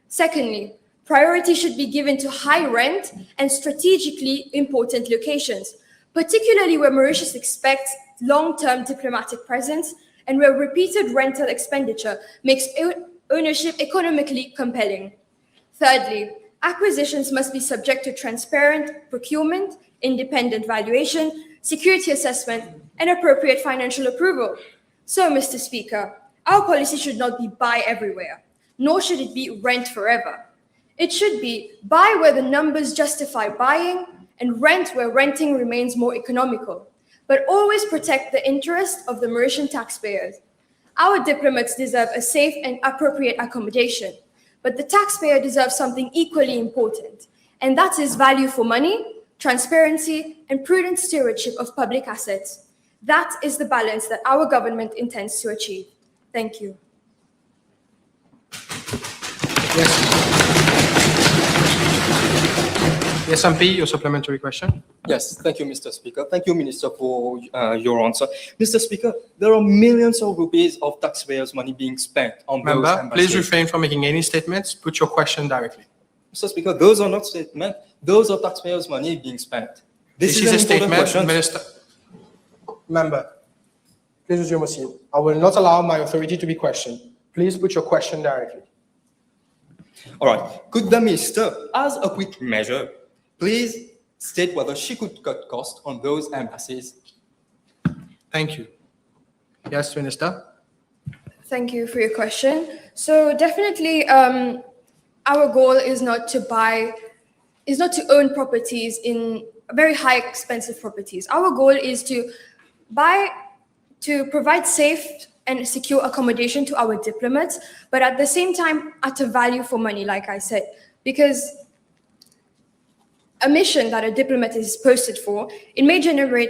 S9: Secondly, priority should be given to high rent and strategically important locations, particularly where Mauritius expects long-term diplomatic presence and where repeated rental expenditure makes ownership economically compelling. Thirdly, acquisitions must be subject to transparent procurement, independent valuation, security assessment, and appropriate financial approval. So, Mr. Speaker, our policy should not be buy everywhere, nor should it be rent forever. It should be buy where the numbers justify buying and rent where renting remains more economical, but always protect the interest of the Mauritian taxpayers. Our diplomats deserve a safe and appropriate accommodation, but the taxpayer deserves something equally important, and that is value for money, transparency, and prudent stewardship of public assets. That is the balance that our government intends to achieve. Thank you.
S5: Yes, MP, your supplementary question.
S8: Yes, thank you, Mr. Speaker. Thank you, Minister, for your answer. Mr. Speaker, there are millions of rupees of taxpayers' money being spent on those
S5: Member, please
S8: embassies.
S5: refrain from making any statements. Put your question directly.
S8: Mr. Speaker, those are not statements. Those are taxpayers' money being spent.
S5: This is
S8: an
S5: a
S8: important
S5: statement,
S8: question.
S5: Minister. Member, please resume your seat. I will not allow my authority to be questioned. Please put your question directly.
S8: All right. Could the Minister, as a quick measure, please state whether she could cut costs on those embassies?
S5: Thank you. Yes, Minister.
S9: Thank you for your question. So definitely, our goal is not to own properties in very high expensive properties. Our goal is to provide safe and secure accommodation to our diplomats, but at the same time at a value for money, like I said, because a mission that a diplomat is posted for, it may generate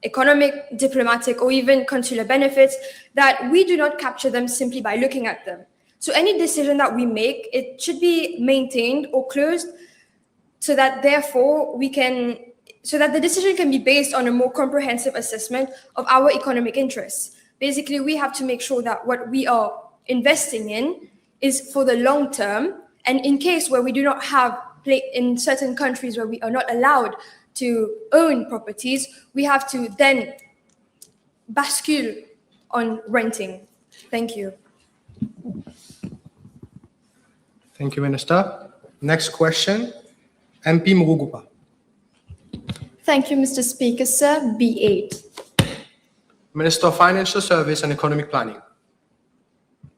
S9: economic, diplomatic, or even consular benefits that we do not capture them simply by looking at them. So any decision that we make, it should be maintained or closed so that therefore the decision can be based on a more comprehensive assessment of our economic interests. Basically, we have to make sure that what we are investing in is for the long term. And in case where we do not have in certain countries where we are not allowed to own properties, we have to then bascule on renting. Thank you.
S5: Thank you, Minister. Next question, MP Murugupa.
S3: Thank you, Mr. Speaker, sir. B8.
S5: Minister of Financial Service and Economic Planning.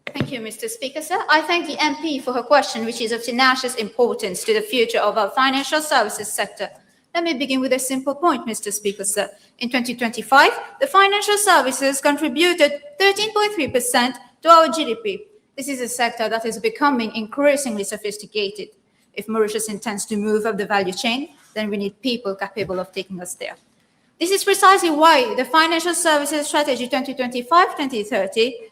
S2: Thank you, Mr. Speaker, sir. I thank the MP for her question, which is of tenacious importance to the future of our financial services sector. Let me begin with a simple point, Mr. Speaker, sir. In 2025, the financial services contributed 13.3% to our GDP. This is a sector that is becoming increasingly sophisticated. If Mauritius intends to move up the value chain, then we need people capable of taking us there. This is precisely why the Financial Services Strategy 2025-2030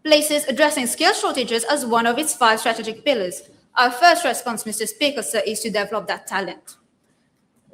S2: places addressing skill shortages as one of its 5 strategic pillars. Our first response, Mr. Speaker, sir, is to develop that talent.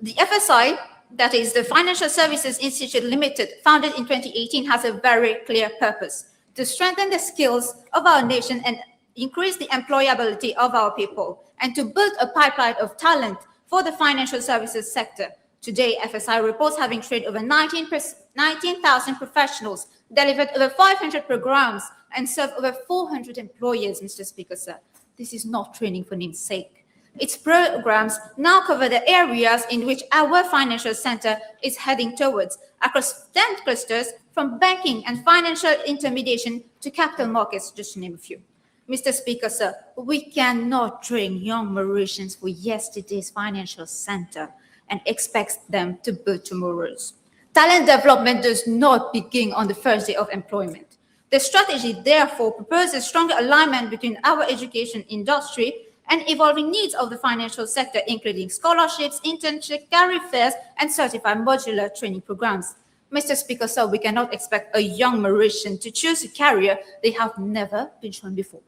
S2: The FSI that is the Financial Services Institute Limited, founded in 2018, has a very clear purpose: to strengthen the skills of our nation and increase the employability of our people, and to build a pipeline of talent for the financial services sector. Today, FSI reports having trained over 19,000 professionals, delivered over 500 programs, and served over 400 employers, Mr. Speaker, sir. This is not training for name's sake. Its programs now cover the areas in which our financial center is heading towards, across 10 clusters, from banking and financial intermediation to capital markets, just to name a few. Mr. Speaker, sir, we cannot train young Mauritians for yesterday's financial center and expect them to build tomorrow's. Talent development does not begin on the first day of employment. The strategy, therefore, proposes stronger alignment between our education industry and evolving needs of the financial sector, including scholarships, internships, career fairs, and certified modular training programs. Mr. Speaker, sir, we cannot expect a young Mauritian to choose a career they have never been shown before.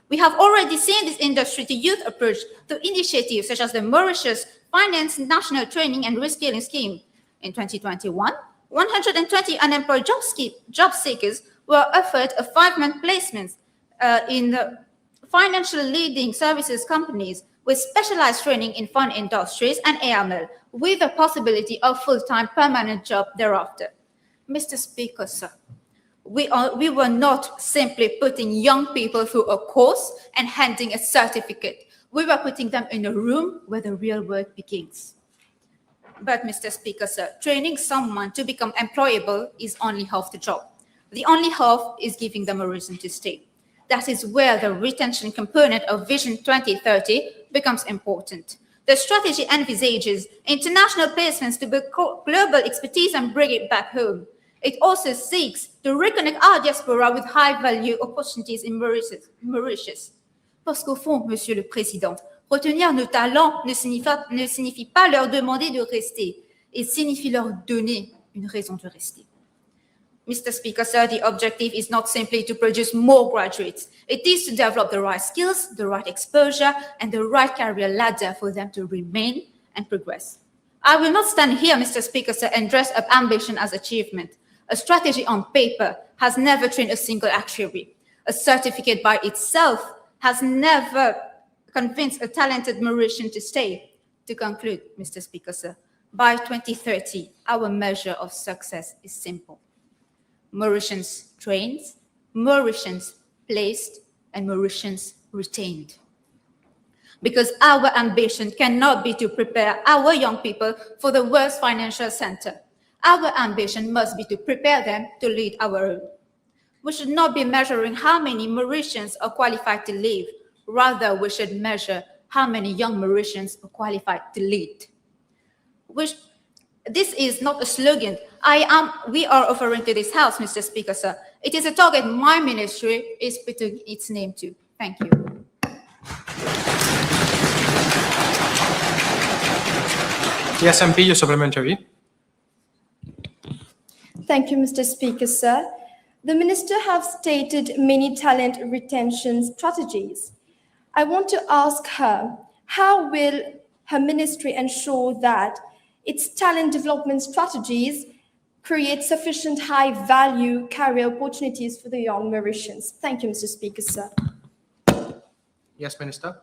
S2: We have already seen this industry to youth approach to initiatives such as the Mauritius Finance National Training and Reskilling Scheme. In 2021, 120 unemployed job seekers were offered a 5-month placement in the financial leading services companies with specialized training in fund industries and AML, with the possibility of full-time permanent job thereafter. Mr. Speaker, sir, we were not simply putting young people through a course and handing a certificate. We were putting them in a room where the real work begins. But, Mr. Speaker, sir, training someone to become employable is only half the job. The only half is giving them a reason to stay. That is where the retention component of Vision 2030 becomes important. The strategy envisages international placements to build global expertise and bring it back home. It also seeks to reconnect our diaspora with high-value opportunities in Mauritius. Parce qu'au fond, Monsieur le Président, retenir nos talents ne signifie pas leur demander de rester, il signifie leur donner une raison de rester. Mr. Speaker, sir, the objective is not simply to produce more graduates. It is to develop the right skills, the right exposure, and the right career ladder for them to remain and progress. I will not stand here, Mr. Speaker, sir, and dress up ambition as achievement. A strategy on paper has never trained a single actuary. A certificate by itself has never convinced a talented Mauritian to stay. To conclude, Mr. Speaker, sir, by 2030, our measure of success is simple. Mauritians trained, Mauritians placed, and Mauritians retained. Because our ambition cannot be to prepare our young people for the world's financial center. Our ambition must be to prepare them to lead our own. We should not be measuring how many Mauritians are qualified to lead. Rather, we should measure how many young Mauritians are qualified to lead. This is not a slogan we are offering to this House, Mr. Speaker, sir. It is a target my ministry is putting its name to. Thank you.
S5: Yes, MP, your supplementary.
S9: Thank you, Mr. Speaker, sir. The Minister has stated many talent retention strategies. I want to ask her, how will her ministry ensure that its talent development strategies create sufficient high-value career opportunities for the young Mauritians? Thank you, Mr. Speaker, sir.
S5: Yes, Minister.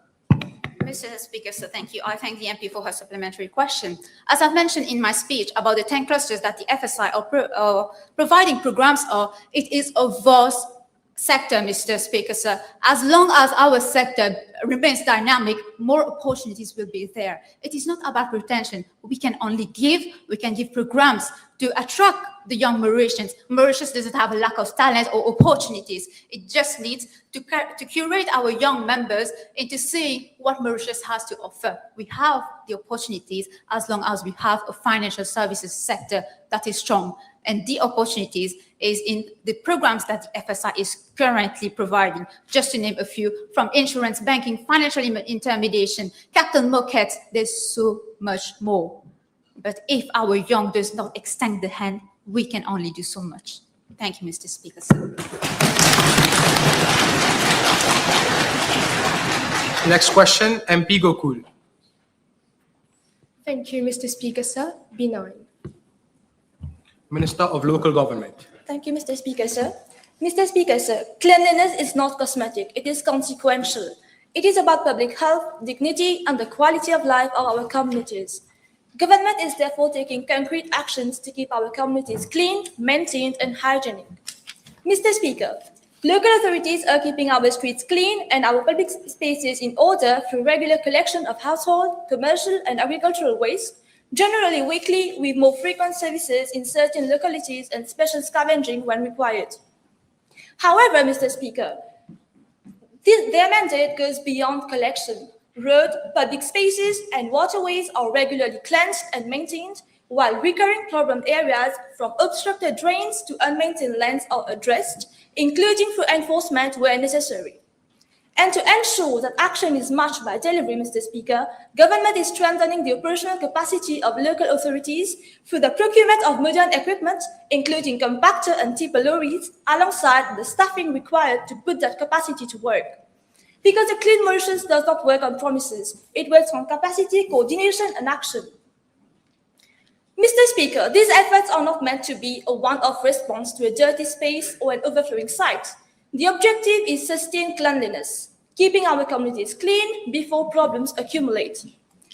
S2: Mr. Speaker, sir, thank you. I thank the MP for her supplementary question. As I've mentioned in my speech about the 10 clusters that the FSI are providing programs are, it is a vast sector, Mr. Speaker, sir. As long as our sector remains dynamic, more opportunities will be there. It is not about retention. We can give programs to attract the young Mauritians. Mauritius doesn't have a lack of talent or opportunities. It just needs to curate our young members into seeing what Mauritius has to offer. We have the opportunities as long as we have a financial services sector that is strong. And the opportunities is in the programs that the FSI is currently providing, just to name a few, from insurance, banking, financial intermediation, capital markets, there's so much more. But if our young does not extend the hand, we can only do so much. Thank you, Mr. Speaker, sir.
S5: Next question, MP Gokul.
S9: Thank you, Mr. Speaker, sir. B9.
S5: Minister of Local Government.
S1: Thank you, Mr. Speaker, sir. Mr. Speaker, sir, cleanliness is not cosmetic, it is consequential. It is about public health, dignity, and the quality of life of our communities. Government is therefore taking concrete actions to keep our communities clean, maintained, and hygienic. Mr. Speaker, local authorities are keeping our streets clean and our public spaces in order through regular collection of household, commercial, and agricultural waste, generally weekly with more frequent services in certain localities and special scavenging when required. However, Mr. Speaker, their mandate goes beyond collection. Road, public spaces, and waterways are regularly cleansed and maintained, while recurring problem areas from obstructed drains to unmaintained lands are addressed, including through enforcement where necessary. And to ensure that action is matched by delivery, Mr. Speaker, government is strengthening the operational capacity of local authorities through the procurement of modern equipment, including compactor and tipper lorries, alongside the staffing required to put that capacity to work. Because the Clean Mauritius does not work on promises, it works on capacity, coordination, and action. Mr. Speaker, these efforts are not meant to be a one-off response to a dirty space or an overflowing site. The objective is sustained cleanliness, keeping our communities clean before problems accumulate.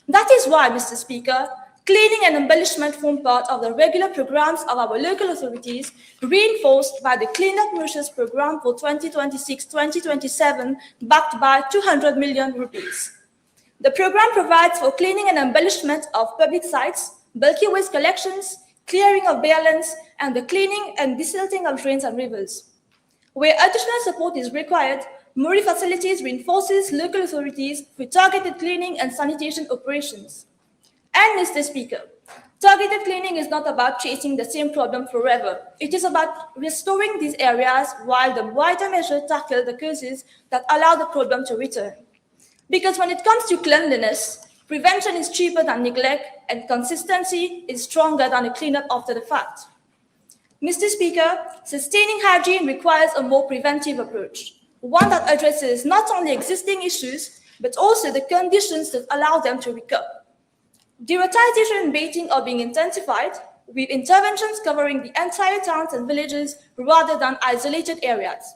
S1: That is why, Mr. Speaker, cleaning and embellishment form part of the regular programs of our local authorities, reinforced by the Clean Up Mauritius program for 2026-2027, backed by 200 million rupees. The program provides for cleaning and embellishment of public sites, bulky waste collections, clearing of barelands, and the cleaning and desilting of drains and rivers. Where additional support is required, Muri Facilities reinforces local authorities through targeted cleaning and sanitation operations. And Mr. Speaker, targeted cleaning is not about chasing the same problem forever. It is about restoring these areas while the wider measure tackle the causes that allow the problem to return. Because when it comes to cleanliness, prevention is cheaper than neglect and consistency is stronger than a cleanup after the fact. Mr. Speaker, sustaining hygiene requires a more preventive approach, one that addresses not only existing issues, but also the conditions that allow them to recur. Deratization and baiting are being intensified, with interventions covering the entire towns and villages rather than isolated areas.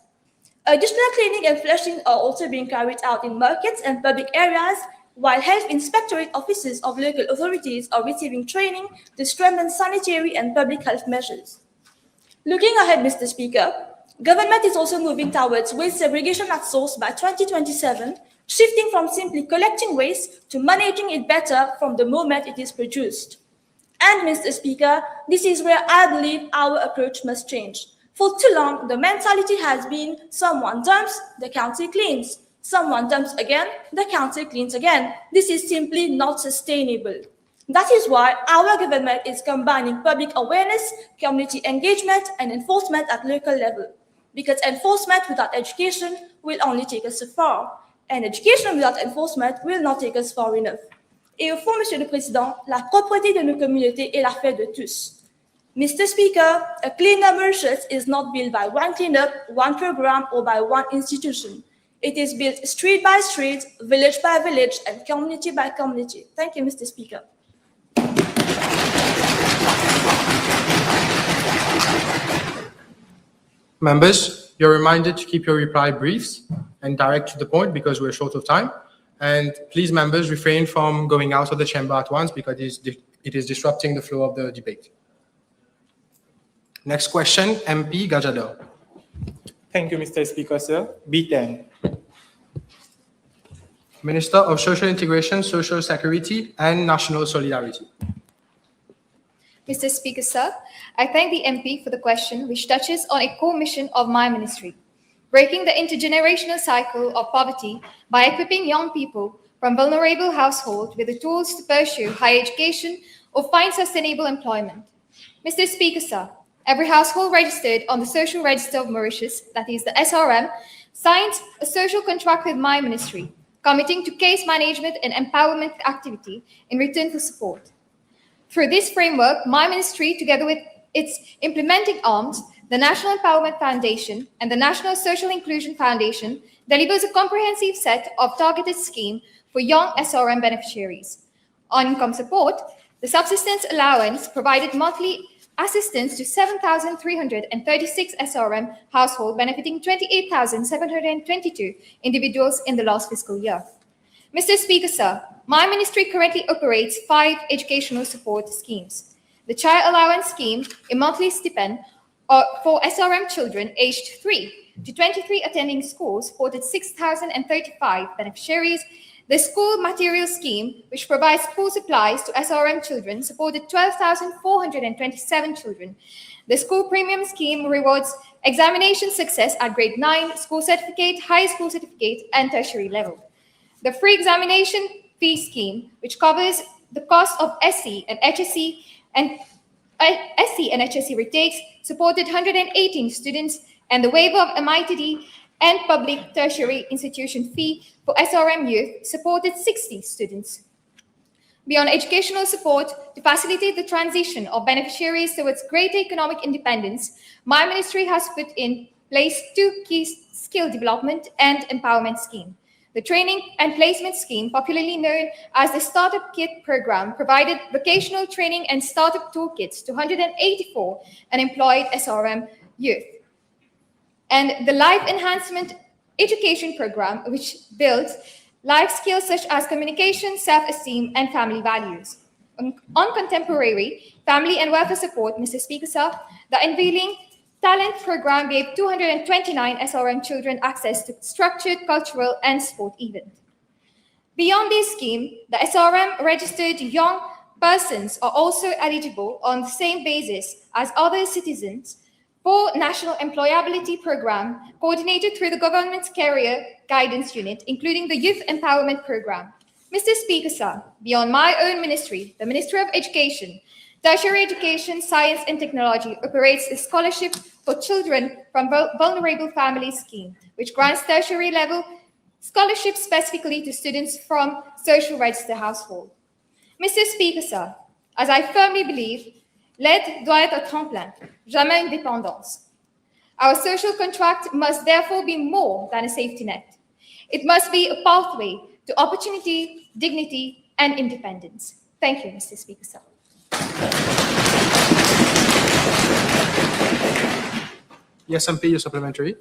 S1: Additional cleaning and flushing are also being carried out in markets and public areas, while health inspectorate offices of local authorities are receiving training to strengthen sanitary and public health measures. Looking ahead, Mr. Speaker, government is also moving towards waste segregation at source by 2027, shifting from simply collecting waste to managing it better from the moment it is produced. And Mr. Speaker, this is where I believe our approach must change. For too long, the mentality has been someone dumps, the county cleans. Someone dumps again, the county cleans again. This is simply not sustainable. That is why our government is combining public awareness, community engagement, and enforcement at local level. Because enforcement without education will only take us so far. And education without enforcement will not take us far enough. Et au fond, Monsieur le Président, la propreté de nos communautés est l'affaire de tous. Mr. Speaker, a cleaner Mauritius is not built by one cleanup, one program, or by one institution. It is built street by street, village by village, and community by community. Thank you, Mr. Speaker.
S5: Members, you're reminded to keep your reply briefs and direct to the point because we're short of time. And please, members, refrain from going out of the chamber at once because it is disrupting the flow of the debate. Next question, MP Gajadel.
S10: Thank you, Mr. Speaker, sir. B10.
S5: Minister of Social Integration, Social Security, and National Solidarity.
S3: Mr. Speaker, sir, I thank the MP for the question, which touches on a core mission of my ministry, breaking the intergenerational cycle of poverty by equipping young people from vulnerable households with the tools to pursue higher education or find sustainable employment. Mr. Speaker, sir, every household registered on the Social Register of Mauritius, that is the SRM, signs a social contract with my ministry, committing to case management and empowerment activity in return for support. Through this framework, my ministry, together with its implementing arms, the National Empowerment Foundation and the National Social Inclusion Foundation, delivers a comprehensive set of targeted schemes for young SRM beneficiaries. On income support, the subsistence allowance provided monthly assistance to 7,336 SRM households, benefiting 28,722 individuals in the last fiscal year. Mr. Speaker, sir, my ministry currently operates 5 educational support schemes. The Child Allowance Scheme, a monthly stipend for SRM children aged 3 to 23 attending schools, supported 6,035 beneficiaries. The School Material Scheme, which provides school supplies to SRM children, supported 12,427 children. The School Premium Scheme rewards examination success at grade 9, school certificate, high school certificate, and tertiary level. The Free Examination Fee Scheme, which covers the cost of SC and HSC retakes, supported 118 students, and the waiver of MITD and public tertiary institution fee for SRM youth supported 60 students. Beyond educational support, to facilitate the transition of beneficiaries towards greater economic independence, my ministry has put in place 2 key skill development and empowerment schemes. The Training and Placement Scheme, popularly known as the Startup Kit Program, provided vocational training and startup toolkits to 184 unemployed SRM youth. And the Life Enhancement Education Program, which builds life skills such as communication, self-esteem, and family values. On contemporary family and welfare support, Mr. Speaker, sir, the Unveiling Talent Program gave 229 SRM children access to structured cultural and sport events. Beyond this scheme, the SRM registered young persons are also eligible on the same basis as other citizens for National Employability Program, coordinated through the government's Career Guidance Unit, including the Youth Empowerment Program. Mr. Speaker, sir, beyond my own ministry, the Ministry of Education, Tertiary Education, Science and Technology operates a scholarship for children from vulnerable families scheme, which grants tertiary level scholarships specifically to students from social register households. Mr. Speaker, sir, as I firmly believe, l'aide doit être un tremplin, jamais une dépendance. Our social contract must therefore be more than a safety net. It must be a pathway to opportunity, dignity, and independence. Thank you, Mr. Speaker, sir.
S5: Yes, MP, your supplementary.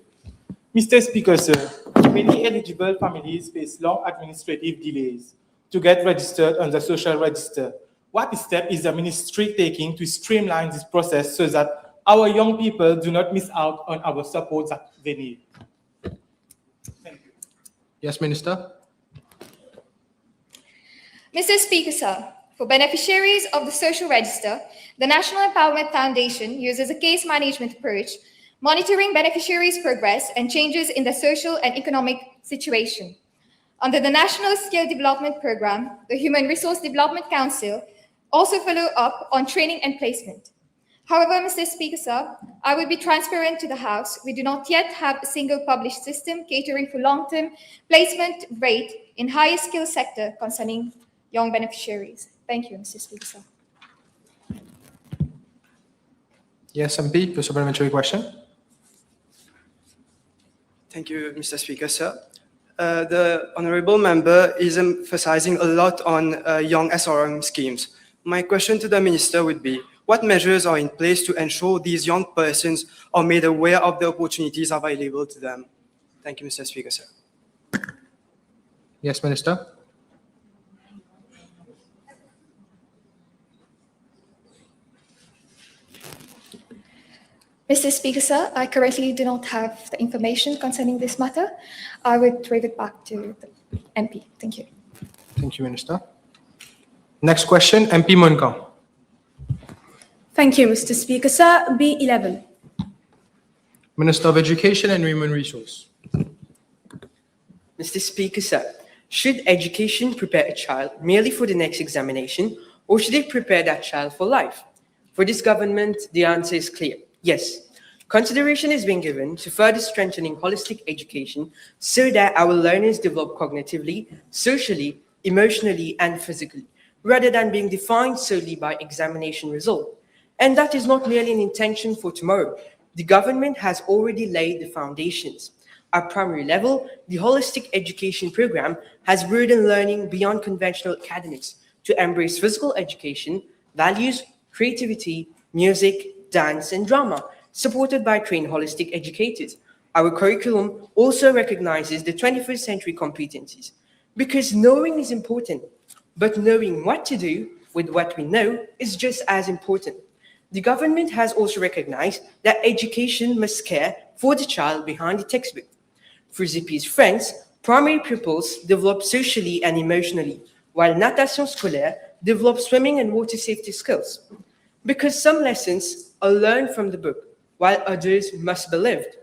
S10: Mr. Speaker, sir, many eligible families face long administrative delays to get registered on the social register. What step is the ministry taking to streamline this process so that our young people do not miss out on our support that they need? Thank you.
S5: Yes, Minister.
S3: Mr. Speaker, sir, for beneficiaries of the social register, the National Empowerment Foundation uses a case management approach, monitoring beneficiaries' progress and changes in the social and economic situation. Under the National Skill Development Program, the Human Resource Development Council also follow up on training and placement. However, Mr. Speaker, sir, I will be transparent to the House. We do not yet have a single published system catering for long-term placement rate in higher skill sector concerning young beneficiaries. Thank you, Mr. Speaker, sir.
S5: Yes, MP, your supplementary question.
S11: Thank you, Mr. Speaker, sir. The honorable member is emphasizing a lot on young SRM schemes. My question to the minister would be, what measures are in place to ensure these young persons are made aware of the opportunities available to them? Thank you, Mr. Speaker, sir.
S5: Yes, Minister.
S3: Mr. Speaker, sir, I currently do not have the information concerning this matter. I would read it back to the MP. Thank you.
S5: Thank you, Minister. Next question, MP Munka.
S2: Thank you, Mr. Speaker, sir. B11.
S5: Minister of Education and Human Resource.
S12: Mr. Speaker, sir, should education prepare a child merely for the next examination, or should it prepare that child for life? For this government, the answer is clear. Yes, consideration is being given to further strengthening holistic education so that our learners develop cognitively, socially, emotionally, and physically, rather than being defined solely by examination result. And that is not merely an intention for tomorrow. The government has already laid the foundations. At primary level, the holistic education program has broadened learning beyond conventional academics to embrace physical education, values, creativity, music, dance, and drama, supported by trained holistic educators. Our curriculum also recognizes the 21st century competencies, because knowing is important, but knowing what to do with what we know is just as important. The government has also recognized that education must care for the child behind the textbook. For ZP's friends, primary pupils develop socially and emotionally, while Natation Scolaire develops swimming and water safety skills. Because some lessons are learned from the book, while others must be lived.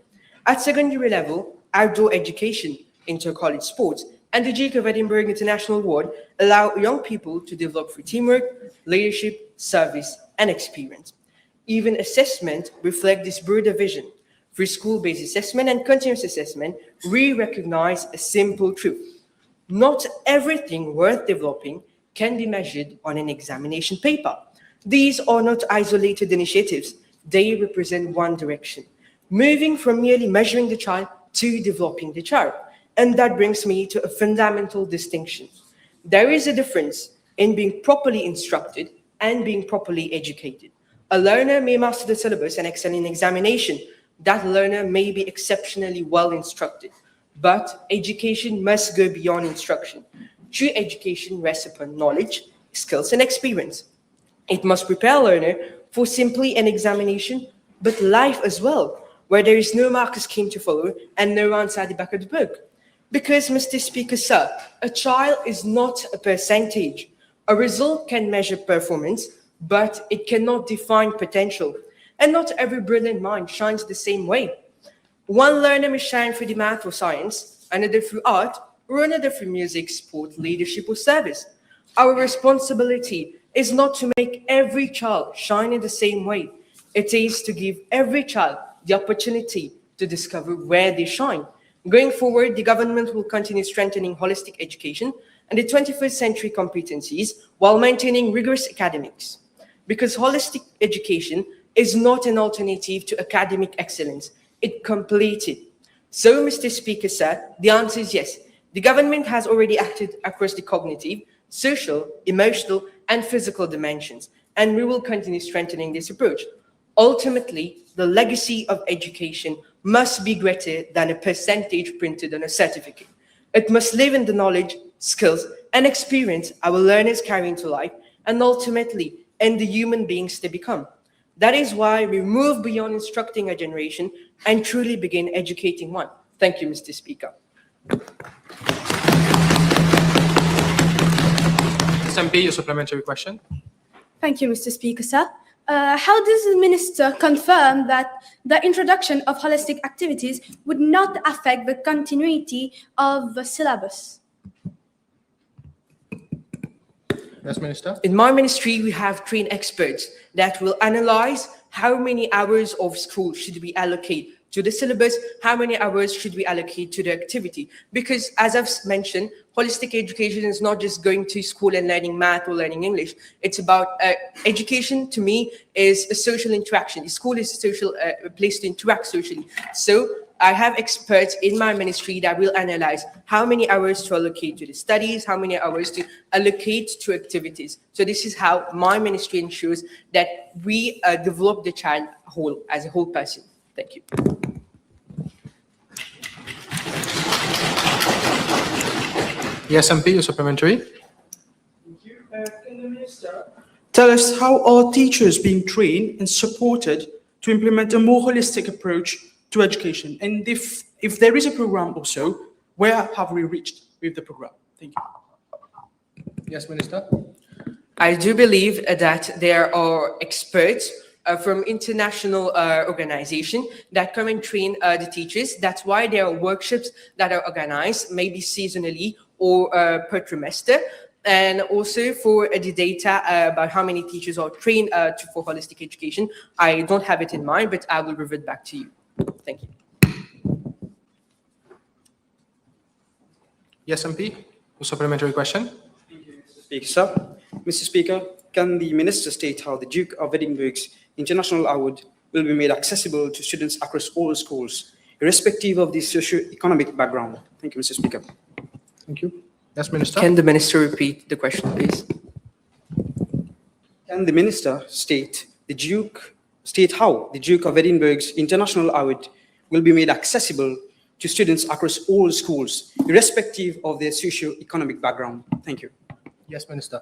S12: At secondary level, outdoor education, inter-college sports, and the Duke of Edinburgh International Award allow young people to develop through teamwork, leadership, service, and experience. Even assessment reflects this broader vision. Through school-based assessment and continuous assessment, we recognize a simple truth. Not everything worth developing can be measured on an examination paper. These are not isolated initiatives. They represent one direction, moving from merely measuring the child to developing the child. And that brings me to a fundamental distinction. There is a difference in being properly instructed and being properly educated. A learner may master the syllabus and excel in examination. That learner may be exceptionally well instructed. But education must go beyond instruction. True education rests upon knowledge, skills, and experience. It must prepare a learner for simply an examination, but life as well, where there is no marker scheme to follow and no answer at the back of the book. Because, Mr. Speaker, sir, a child is not a percentage. A result can measure performance, but it cannot define potential. And not every brilliant mind shines the same way. One learner may shine through the math or science, another through art, or another through music, sport, leadership, or service. Our responsibility is not to make every child shine in the same way. It is to give every child the opportunity to discover where they shine. Going forward, the government will continue strengthening holistic education and the 21st century competencies while maintaining rigorous academics. Because holistic education is not an alternative to academic excellence. It completes it. So, Mr. Speaker, sir, the answer is yes. The government has already acted across the cognitive, social, emotional, and physical dimensions, and we will continue strengthening this approach. Ultimately, the legacy of education must be greater than a percentage printed on a certificate. It must live in the knowledge, skills, and experience our learners carry into life, and ultimately in the human beings they become. That is why we move beyond instructing a generation and truly begin educating one. Thank you, Mr. Speaker.
S5: SMP, your supplementary question.
S9: Thank you, Mr. Speaker, sir. How does the Minister confirm that the introduction of holistic activities would not affect the continuity of the syllabus?
S5: Yes, Minister.
S12: In my ministry, we have trained experts that will analyze how many hours of school should we allocate to the syllabus, how many hours should we allocate to the activity. Because as I've mentioned, holistic education is not just going to school and learning math or learning English. It's about education, to me, is a social interaction. The school is a social place to interact socially. So I have experts in my ministry that will analyze how many hours to allocate to the studies, how many hours to allocate to activities. So this is how my ministry ensures that we develop the child whole, as a whole person. Thank you.
S5: Yes, MP, your supplementary.
S13: Thank you. Can the Minister tell us how are teachers being trained and supported to implement a more holistic approach to education? And if there is a program also, where have we reached with the program? Thank you.
S5: Yes, Minister.
S12: I do believe that there are experts from international organizations that come and train the teachers. That's why there are workshops that are organized, maybe seasonally or per trimester. And also for the data about how many teachers are trained for holistic education, I don't have it in mind, but I will revert back to you. Thank you.
S5: Yes, MP, your supplementary question.
S14: Thank you, Mr. Speaker, sir. Mr. Speaker, can the Minister state how the Duke of Edinburgh's International Award will be made accessible to students across all schools, irrespective of the socio-economic background? Thank you, Mr. Speaker.
S5: Thank you. Yes, Minister.
S12: Can the Minister repeat the question, please?
S14: Can the Minister state how the Duke of Edinburgh's International Award will be made accessible to students across all schools, irrespective of their socio-economic background? Thank you.
S5: Yes, Minister.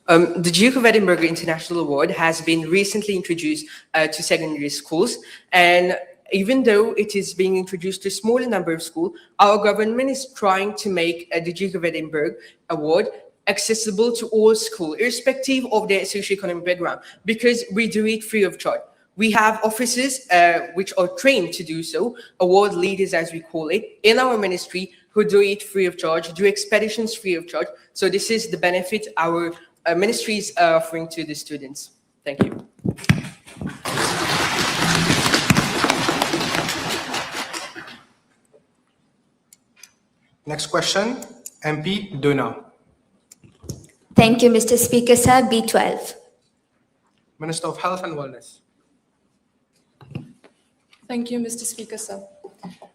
S12: The Duke of Edinburgh International Award has been recently introduced to secondary schools, and even though it is being introduced to a smaller number of schools, our government is trying to make the Duke of Edinburgh Award accessible to all schools, irrespective of their socioeconomic background, because we do it free of charge. We have officers which are trained to do so, award leaders as we call it, in our ministry who do it free of charge, do expeditions free of charge. So this is the benefit our ministry is offering to the students. Thank you.
S5: Next question, MP Duna.
S2: Thank you, Mr. Speaker, sir. B12.
S5: Minister of Health and Wellness.
S15: Thank you, Mr. Speaker, sir.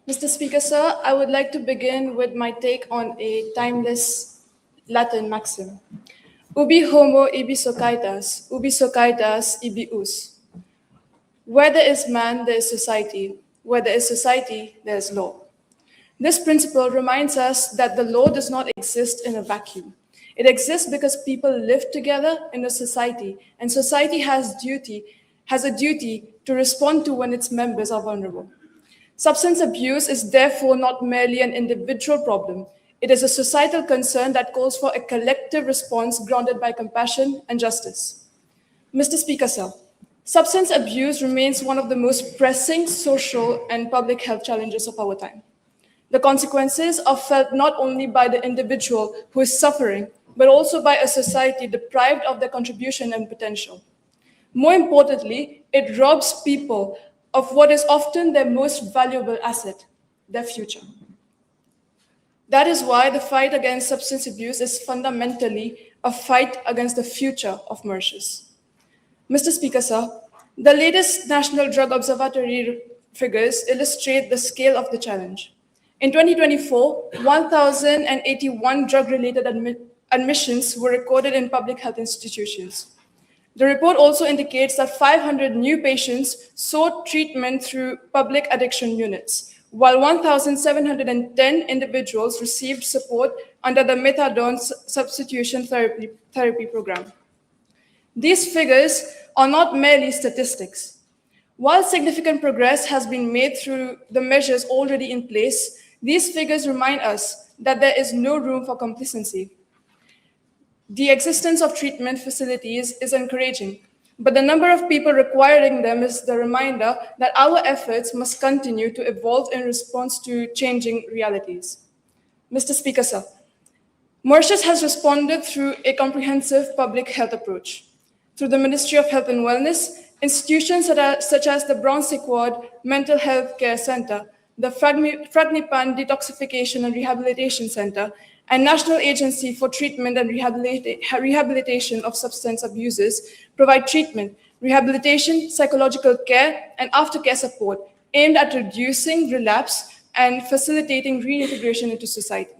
S15: Mr. Speaker, sir, I would like to begin with my take on a timeless Latin maxim. Ubi homo ibi societas, ibi us. Where there is man, there is society. Where there is society, there is law. This principle reminds us that the law does not exist in a vacuum. It exists because people live together in a society, and society has a duty to respond to when its members are vulnerable. Substance abuse is therefore not merely an individual problem. It is a societal concern that calls for a collective response grounded by compassion and justice. Mr. Speaker, sir, substance abuse remains one of the most pressing social and public health challenges of our time. The consequences are felt not only by the individual who is suffering, but also by a society deprived of their contribution and potential. More importantly, it robs people of what is often their most valuable asset, their future. That is why the fight against substance abuse is fundamentally a fight against the future of Mauritius. Mr. Speaker, sir, the latest National Drug Observatory figures illustrate the scale of the challenge. In 2024, 1,081 drug-related admissions were recorded in public health institutions. The report also indicates that 500 new patients sought treatment through public addiction units, while 1,710 individuals received support under the methadone substitution therapy program. These figures are not merely statistics. While significant progress has been made through the measures already in place, these figures remind us that there is no room for complacency. The existence of treatment facilities is encouraging, but the number of people requiring them is the reminder that our efforts must continue to evolve in response to changing realities. Mr. Speaker, sir, Mauritius has responded through a comprehensive public health approach. Through the Ministry of Health and Wellness, institutions such as the Brown Sequard Mental Health Care Center, the Fragnipan Detoxification and Rehabilitation Center, and National Agency for Treatment and Rehabilitation of Substance Abusers provide treatment, rehabilitation, psychological care, and aftercare support aimed at reducing relapse and facilitating reintegration into society.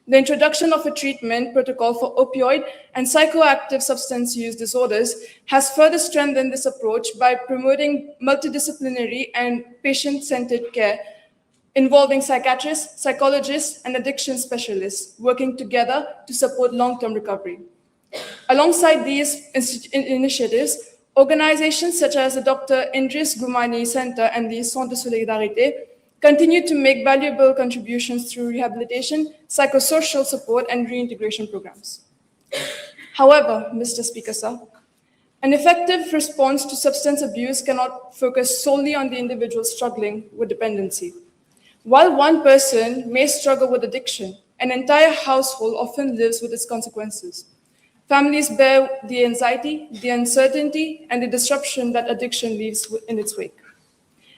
S15: The introduction of a treatment protocol for opioid and psychoactive substance use disorders has further strengthened this approach by promoting multidisciplinary and patient-centered care involving psychiatrists, psychologists, and addiction specialists working together to support long-term recovery. Alongside these initiatives, organizations such as the Dr. Indris Goumani Center and the Centre de Solidarité continue to make valuable contributions through rehabilitation, psychosocial support, and reintegration programs. However, Mr. Speaker, sir, an effective response to substance abuse cannot focus solely on the individual struggling with dependency. While one person may struggle with addiction, an entire household often lives with its consequences. Families bear the anxiety, the uncertainty, and the disruption that addiction leaves in its wake.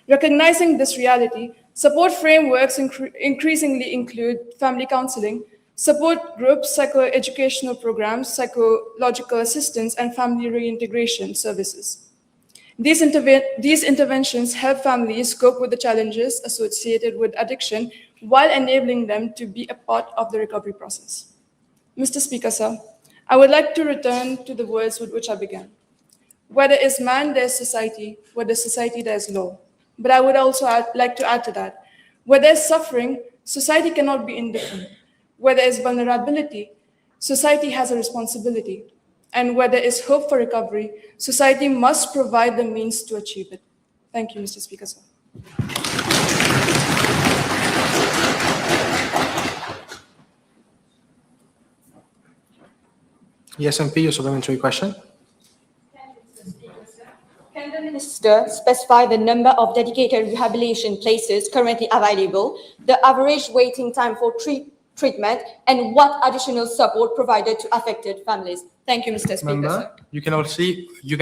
S15: Recognizing this reality, support frameworks increasingly include family counseling, support groups, psychoeducational programs, psychological assistance, and family reintegration services. These interventions help families cope with the challenges associated with addiction while enabling them to be a part of the recovery process. Mr. Speaker, sir, I would like to return to the words with which I began. Where there is man, there is society. Where there is society, there is law. But I would also like to add to that. Where there is suffering, society cannot be indifferent. Where there is vulnerability, society has a responsibility. And where there is hope for recovery, society must provide the means to achieve it. Thank you, Mr. Speaker, sir.
S5: Yes, MP, your supplementary question.
S2: Can the Minister specify the number of dedicated rehabilitation places currently available, the average waiting time for treatment, and what additional support provided to affected families? Thank you, Mr. Speaker.
S5: Member, you can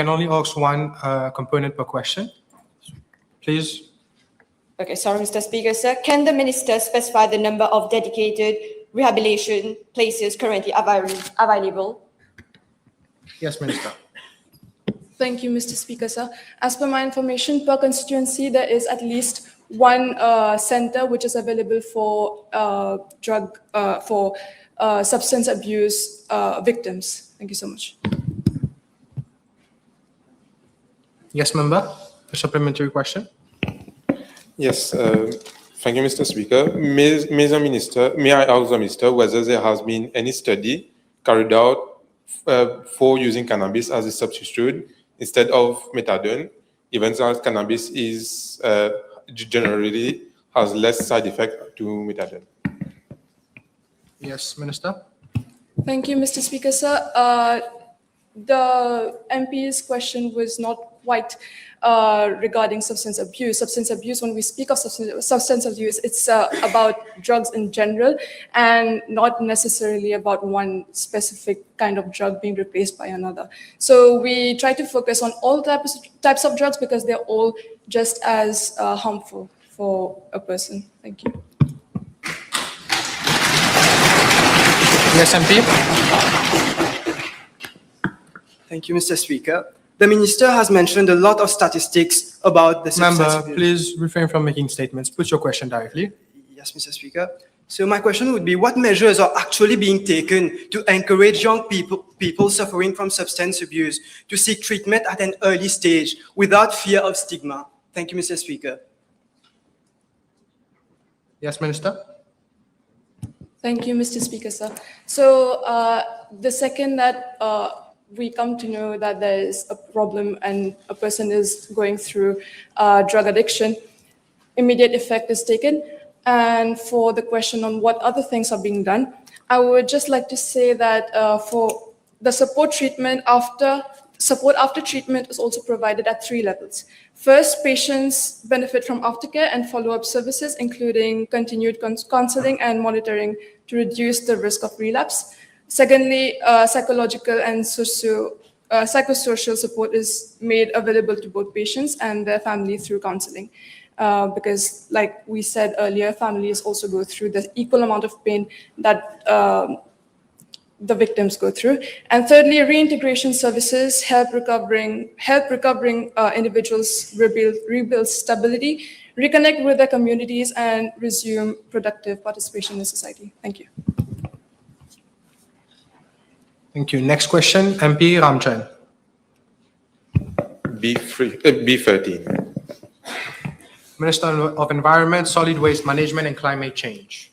S5: only ask one component per question. Please.
S2: Okay, sorry, Mr. Speaker, sir. Can the Minister specify the number of dedicated rehabilitation places currently available?
S5: Yes, Minister.
S15: Thank you, Mr. Speaker, sir. As per my information, per constituency, there is at least one center which is available for substance abuse victims. Thank you so much.
S5: Yes, member, a supplementary question.
S16: Yes, thank you, Mr. Speaker. May I ask the Minister whether there has been any study carried out for using cannabis as a substitute instead of methadone, even though cannabis is generally has less side effect to methadone?
S5: Yes, Minister.
S15: Thank you, Mr. Speaker, sir. The MP's question was not quite regarding substance abuse. Substance abuse, when we speak of substance abuse, it's about drugs in general and not necessarily about one specific kind of drug being replaced by another. So we try to focus on all types of drugs because they're all just as harmful for a person. Thank you.
S5: Yes, MP.
S11: Thank you, Mr. Speaker. The Minister has mentioned a lot of statistics about the substance
S5: Member,
S11: abuse.
S5: please refrain from making statements. Put your question directly.
S11: Yes, Mr. Speaker. So my question would be, what measures are actually being taken to encourage young people suffering from substance abuse to seek treatment at an early stage without fear of stigma? Thank you, Mr. Speaker.
S5: Yes, Minister.
S15: Thank you, Mr. Speaker, sir. So the second that we come to know that there is a problem and a person is going through drug addiction, immediate effect is taken. And for the question on what other things are being done, I would just like to say that for the support after treatment is also provided at 3 levels. First, patients benefit from aftercare and follow-up services, including continued counseling and monitoring to reduce the risk of relapse. Secondly, psychological and psychosocial support is made available to both patients and their family through counseling. Because like we said earlier, families also go through the equal amount of pain that the victims go through. And thirdly, reintegration services help recovering individuals rebuild stability, reconnect with their communities, and resume productive participation in society. Thank you.
S5: Thank you. Next question, MP Ramchan.
S16: B13.
S5: Minister of Environment, Solid Waste Management and Climate Change.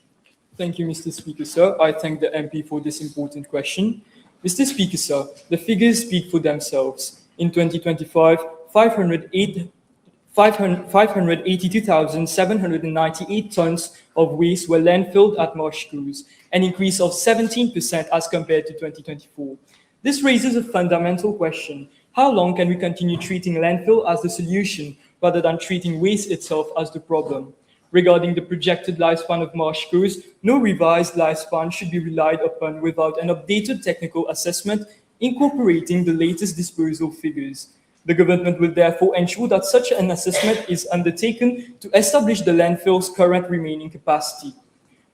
S17: Thank you, Mr. Speaker, sir. I thank the MP for this important question. Mr. Speaker, sir, the figures speak for themselves. In 2025, 582,798 tons of waste were landfilled at Marsh Cruise, an increase of 17% as compared to 2024. This raises a fundamental question. How long can we continue treating landfill as the solution rather than treating waste itself as the problem? Regarding the projected lifespan of Marsh Cruise, no revised lifespan should be relied upon without an updated technical assessment incorporating the latest disposal figures. The government will therefore ensure that such an assessment is undertaken to establish the landfill's current remaining capacity.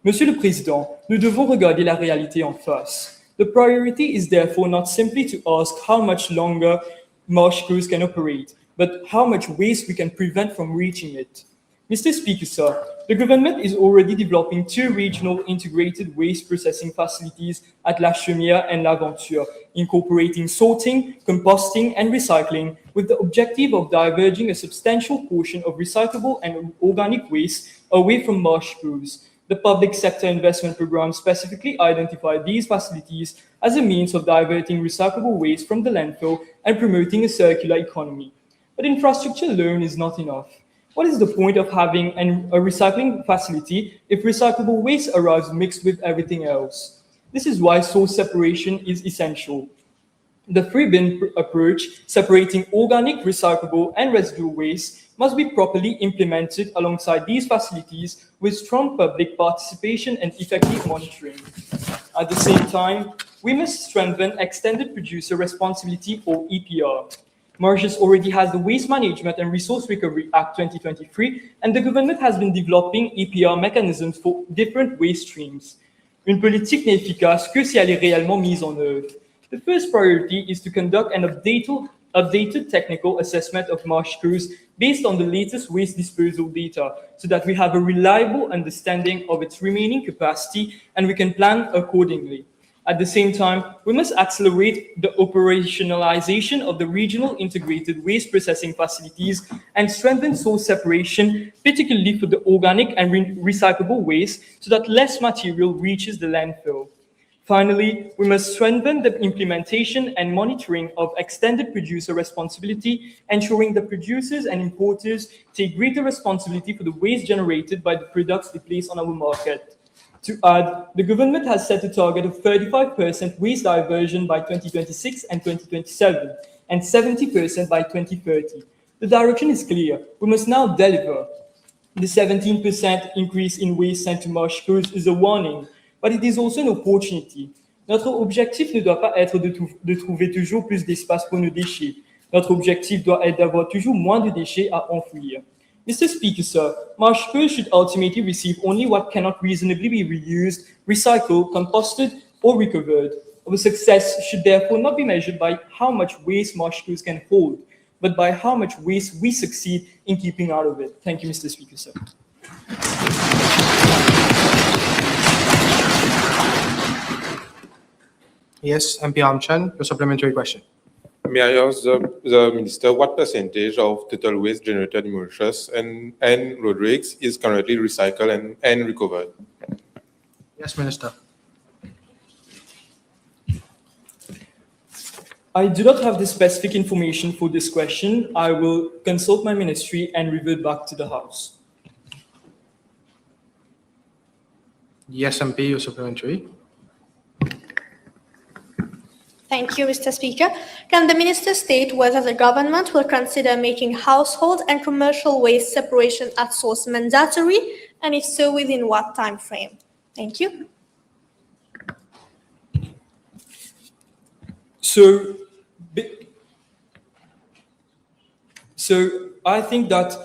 S17: Monsieur le Président, nous devons regarder la réalité en face. The priority is therefore not simply to ask how much longer Marsh Cruise can operate, but how much waste we can prevent from reaching it. Mr. Speaker, sir, the government is already developing 2 regional integrated waste processing facilities at La Chaumière and L'Aventure, incorporating sorting, composting, and recycling with the objective of diverging a substantial portion of recyclable and organic waste away from marsh crews. The public sector investment program specifically identified these facilities as a means of diverting recyclable waste from the landfill and promoting a circular economy. But infrastructure alone is not enough. What is the point of having a recycling facility if recyclable waste arrives mixed with everything else? This is why source separation is essential. The 3-bin approach, separating organic, recyclable, and residual waste, must be properly implemented alongside these facilities with strong public participation and effective monitoring. At the same time, we must strengthen Extended Producer Responsibility, or EPR. Mauritius already has the Waste Management and Resource Recovery Act 2023, and the government has been developing EPR mechanisms for different waste streams. Une politique n'est efficace que si elle est réellement mise en œuvre. The first priority is to conduct an updated technical assessment of marsh crews based on the latest waste disposal data, so that we have a reliable understanding of its remaining capacity and we can plan accordingly. At the same time, we must accelerate the operationalization of the regional integrated waste processing facilities and strengthen source separation, particularly for the organic and recyclable waste, so that less material reaches the landfill. Finally, we must strengthen the implementation and monitoring of extended producer responsibility, ensuring that producers and importers take greater responsibility for the waste generated by the products they place on our market. To add, the government has set a target of 35% waste diversion by 2026 and 2027, and 70% by 2030. The direction is clear. We must now deliver. The 17% increase in waste sent to marsh crews is a warning, but it is also an opportunity. Notre objectif ne doit pas être de trouver toujours plus d'espace pour nos déchets. Notre objectif doit être d'avoir toujours moins de déchets à enfouir. Mr. Speaker, sir, marsh crews should ultimately receive only what cannot reasonably be reused, recycled, composted, or recovered. Our success should therefore not be measured by how much waste marsh crews can hold, but by how much waste we succeed in keeping out of it. Thank you, Mr. Speaker, sir.
S5: Yes, MP Amchan, your supplementary question.
S16: May I ask the Minister what percentage of total waste generated in Mauritius and Rodrigues is currently recycled and recovered?
S5: Yes, Minister.
S17: I do not have the specific information for this question. I will consult my ministry and revert back to the House.
S5: Yes, MP, your supplementary.
S2: Thank you, Mr. Speaker. Can the Minister state whether the government will consider making household and commercial waste separation at source mandatory, and if so, within what time frame? Thank you.
S17: So I think that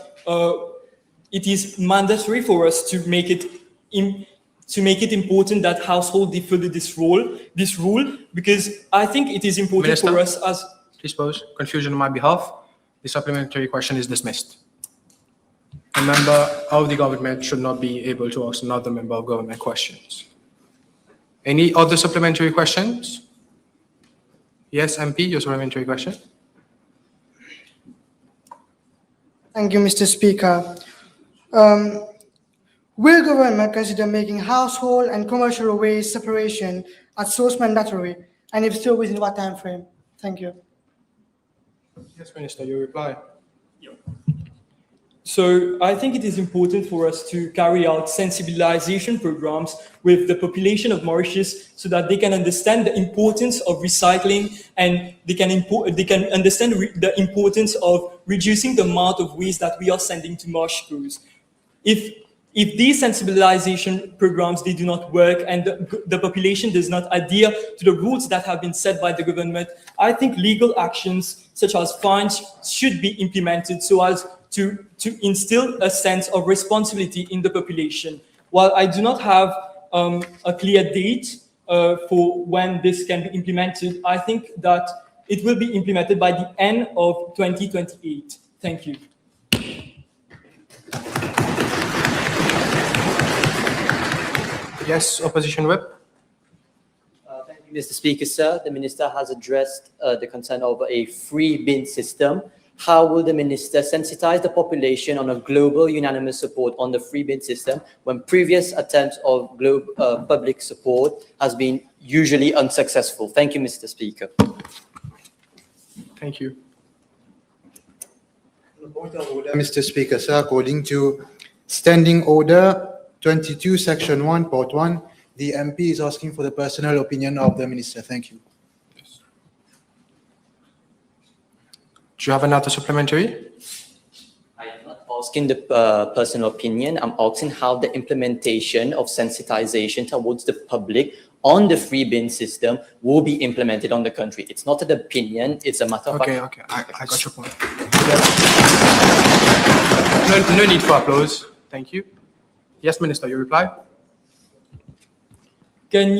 S17: it is mandatory for us to make it important that household follow this rule, because I think it is important
S5: Minister,
S17: for us as...
S5: Please pause. Confusion on my behalf. The supplementary question is dismissed. A member of the government should not be able to ask another member of government questions. Any other supplementary questions? Yes, MP, your supplementary question.
S18: Thank you, Mr. Speaker. Will government consider making household and commercial waste separation at source mandatory, and if so, within what time frame? Thank you.
S5: Yes, Minister, your reply.
S17: So I think it is important for us to carry out sensibilization programs with the population of Mauritius so that they can understand the importance of recycling, and they can understand the importance of reducing the amount of waste that we are sending to marsh crews. If these sensibilization programs, they do not work and the population does not adhere to the rules that have been set by the government, I think legal actions such as fines should be implemented so as to instill a sense of responsibility in the population. While I do not have a clear date for when this can be implemented, I think that it will be implemented by the end of 2028. Thank you.
S5: Yes, Opposition Whip.
S7: Thank you, Mr. Speaker, sir. The Minister has addressed the concern of a free bin system. How will the Minister sensitize the population on a global unanimous support on the free bin system when previous attempts of public support has been usually unsuccessful? Thank you, Mr. Speaker.
S5: Thank you.
S19: Point of order, Mr. Speaker, sir, according to Standing Order 22, Section 1, Part 1, the MP is asking for the personal opinion of the Minister. Thank you.
S5: Do you have another supplementary?
S7: I am not asking the personal opinion. I'm asking how the implementation of sensitization towards the public on the free bin system will be implemented on the country. It's not an opinion, it's a matter of
S5: Okay, I got your point. No need for applause. Thank you. Yes, Minister, your reply?
S17: Can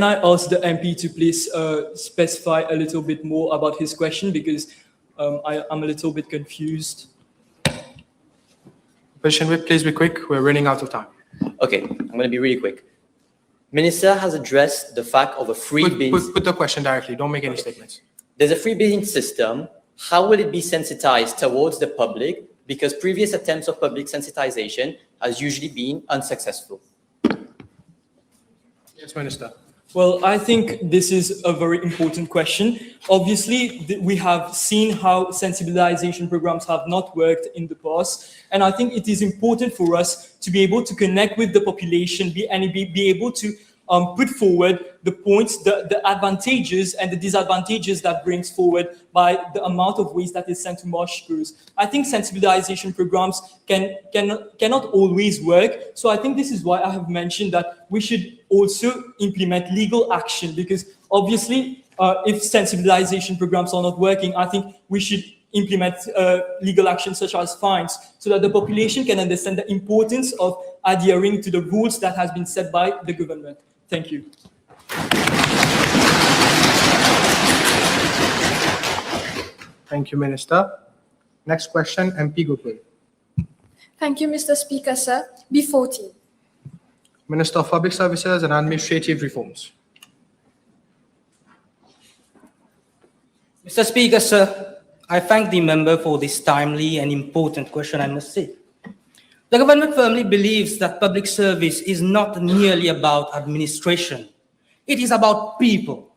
S17: I ask the MP to please specify a little bit more about his question, because I'm a little bit confused.
S5: Opposition Whip, please be quick. We're running out of time.
S7: Okay, I'm going to be really quick. Minister has addressed the fact of a free bin.
S5: Put the question directly. Don't make any statements.
S7: There's a free bin system. How will it be sensitized towards the public? Because previous attempts of public sensitization has usually been unsuccessful.
S5: Yes, Minister.
S17: Well, I think this is a very important question. Obviously, we have seen how sensibilization programs have not worked in the past. And I think it is important for us to be able to connect with the population be able to put forward the points, the advantages and the disadvantages that brings forward by the amount of waste that is sent to marsh crews. I think sensibilization programs cannot always work. So I think this is why I have mentioned that we should also implement legal action, because obviously if sensibilization programs are not working, I think we should implement legal action such as fines, so that the population can understand the importance of adhering to the rules that has been set by the government. Thank you.
S5: Thank you, Minister. Next question, MP Gopal.
S9: Thank you, Mr. Speaker, sir. B14.
S5: Minister of Public Services and Administrative Reforms.
S20: Mr. Speaker, sir, I thank the member for this timely and important question, I must say. The government firmly believes that public service is not merely about administration. It is about people.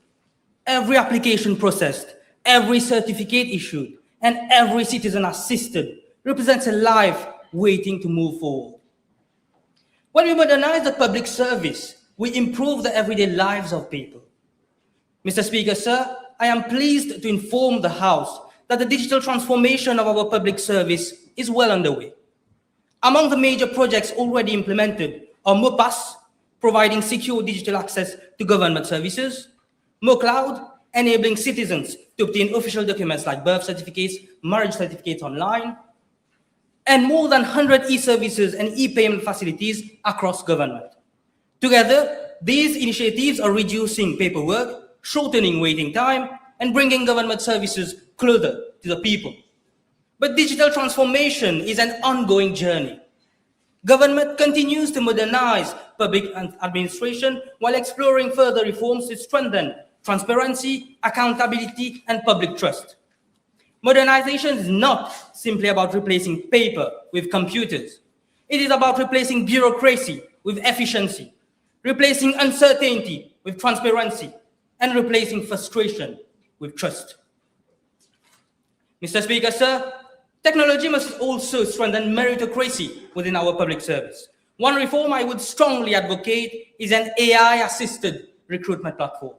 S20: Every application processed, every certificate issued, and every citizen assisted represents a life waiting to move forward. When we modernize the public service, we improve the everyday lives of people. Mr. Speaker, sir, I am pleased to inform the House that the digital transformation of our public service is well underway. Among the major projects already implemented are MoPass, providing secure digital access to government services, MoCloud, enabling citizens to obtain official documents like birth certificates, marriage certificates online, and more than 100 e-services and e-payment facilities across government. Together, these initiatives are reducing paperwork, shortening waiting time, and bringing government services closer to the people. But digital transformation is an ongoing journey. Government continues to modernize public administration while exploring further reforms to strengthen transparency, accountability, and public trust. Modernization is not simply about replacing paper with computers. It is about replacing bureaucracy with efficiency, replacing uncertainty with transparency, and replacing frustration with trust. Mr. Speaker, sir, technology must also strengthen meritocracy within our public service. One reform I would strongly advocate is an AI-assisted recruitment platform.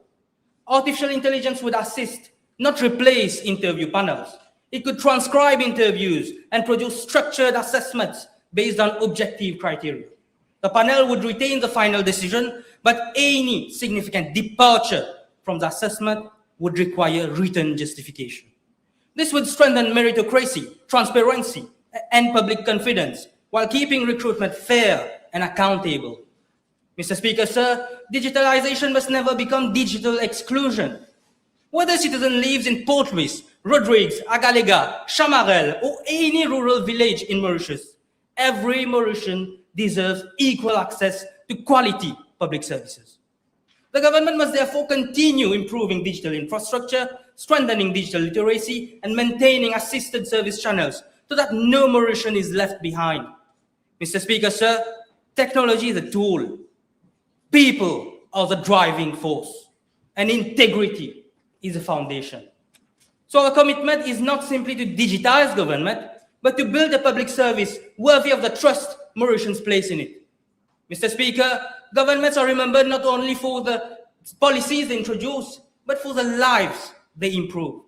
S20: Artificial intelligence would assist, not replace interview panels. It could transcribe interviews and produce structured assessments based on objective criteria. The panel would retain the final decision, but any significant departure from the assessment would require written justification. This would strengthen meritocracy, transparency, and public confidence while keeping recruitment fair and accountable. Mr. Speaker, sir, digitalization must never become digital exclusion. Whether a citizen lives in Portruis, Rodrigues, Agalega, Chamarel, or any rural village in Mauritius, every Mauritian deserves equal access to quality public services. The government must therefore continue improving digital infrastructure, strengthening digital literacy, and maintaining assisted service channels so that no Mauritian is left behind. Mr. Speaker, sir, technology is a tool. People are the driving force, and integrity is the foundation. So our commitment is not simply to digitize government, but to build a public service worthy of the trust Mauritians place in it. Mr. Speaker, governments are remembered not only for the policies they introduce, but for the lives they improve.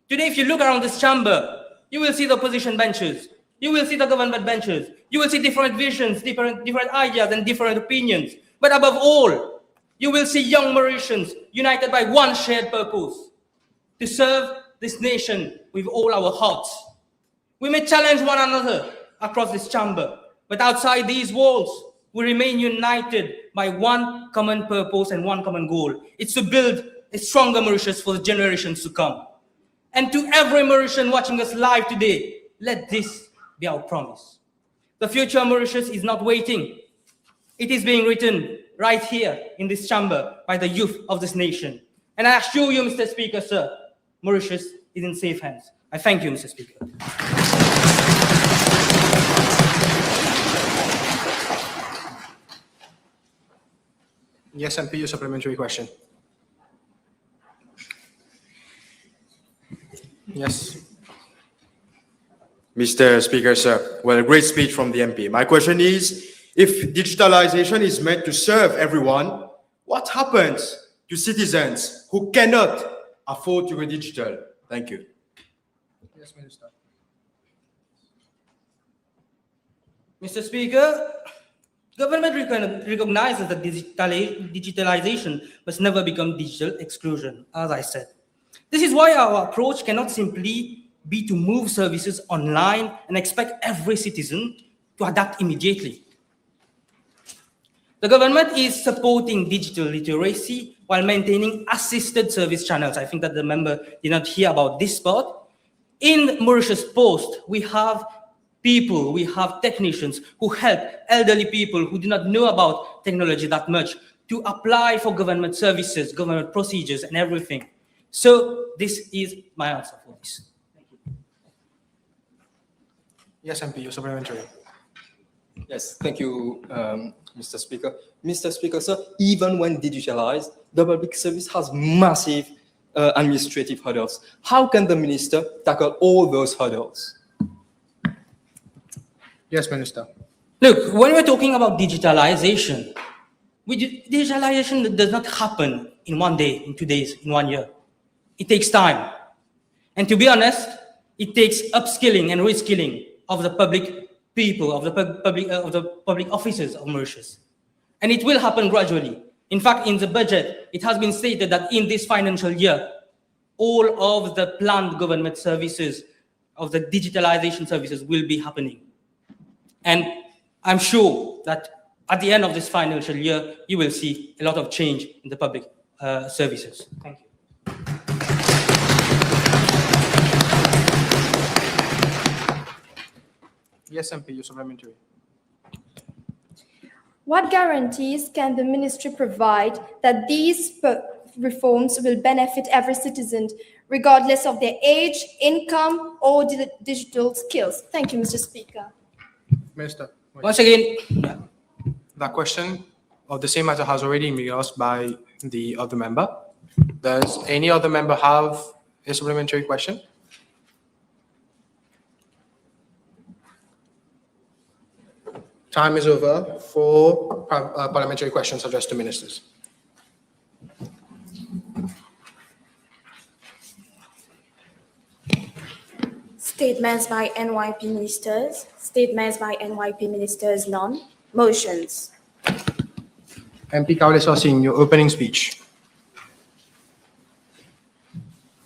S20: Today, if you look around this chamber, you will see the opposition benches, you will see the government benches, you will see different visions, different ideas, and different opinions. But above all, you will see young Mauritians united by one shared purpose: to serve this nation with all our hearts. We may challenge one another across this chamber, but outside these walls, we remain united by one common purpose and one common goal. It's to build a stronger Mauritius for the generations to come. And to every Mauritian watching us live today, let this be our promise. The future of Mauritius is not waiting. It is being written right here in this chamber by the youth of this nation. And I assure you, Mr. Speaker, sir, Mauritius is in safe hands. I thank you, Mr. Speaker.
S5: Yes, MP, your supplementary question. Yes.
S21: Mr. Speaker, sir, well, a great speech from the MP. My question is, if digitalization is meant to serve everyone, what happens to citizens who cannot afford to go digital? Thank you.
S5: Yes, Minister.
S20: Mr. Speaker, government recognizes that digitalization must never become digital exclusion, as I said. This is why our approach cannot simply be to move services online and expect every citizen to adapt immediately. The government is supporting digital literacy while maintaining assisted service channels. I think that the member did not hear about this part. In Mauritius Post, we have people, we have technicians who help elderly people who do not know about technology that much to apply for government services, government procedures, and everything. So this is my answer for this.
S5: Yes, MP, your supplementary.
S8: Yes, thank you, Mr. Speaker. Mr. Speaker, sir, even when digitalized, the public service has massive administrative hurdles. How can the minister tackle all those hurdles?
S5: Yes, Minister.
S20: Look, when we're talking about digitalization, digitalization does not happen in 1 day, in 2 days, in 1 year. It takes time. And to be honest, it takes upskilling and reskilling of the public people, of the public officers of Mauritius. And it will happen gradually. In fact, in the budget, it has been stated that in this financial year, all of the planned government services, of the digitalization services, will be happening. And I'm sure that at the end of this financial year, you will see a lot of change in the public services. Thank you.
S5: Yes, MP, your supplementary.
S9: What guarantees can the ministry provide that these reforms will benefit every citizen, regardless of their age, income, or digital skills? Thank you, Mr. Speaker.
S5: Minister.
S20: Once again,
S5: that question of the same matter has already been asked by the other member. Does any other member have a supplementary question? Time is over for parliamentary questions addressed to ministers.
S1: Statements by NYP ministers. Statements by NYP ministers none. Motions.
S5: MP Kaulisa Singh, your opening speech.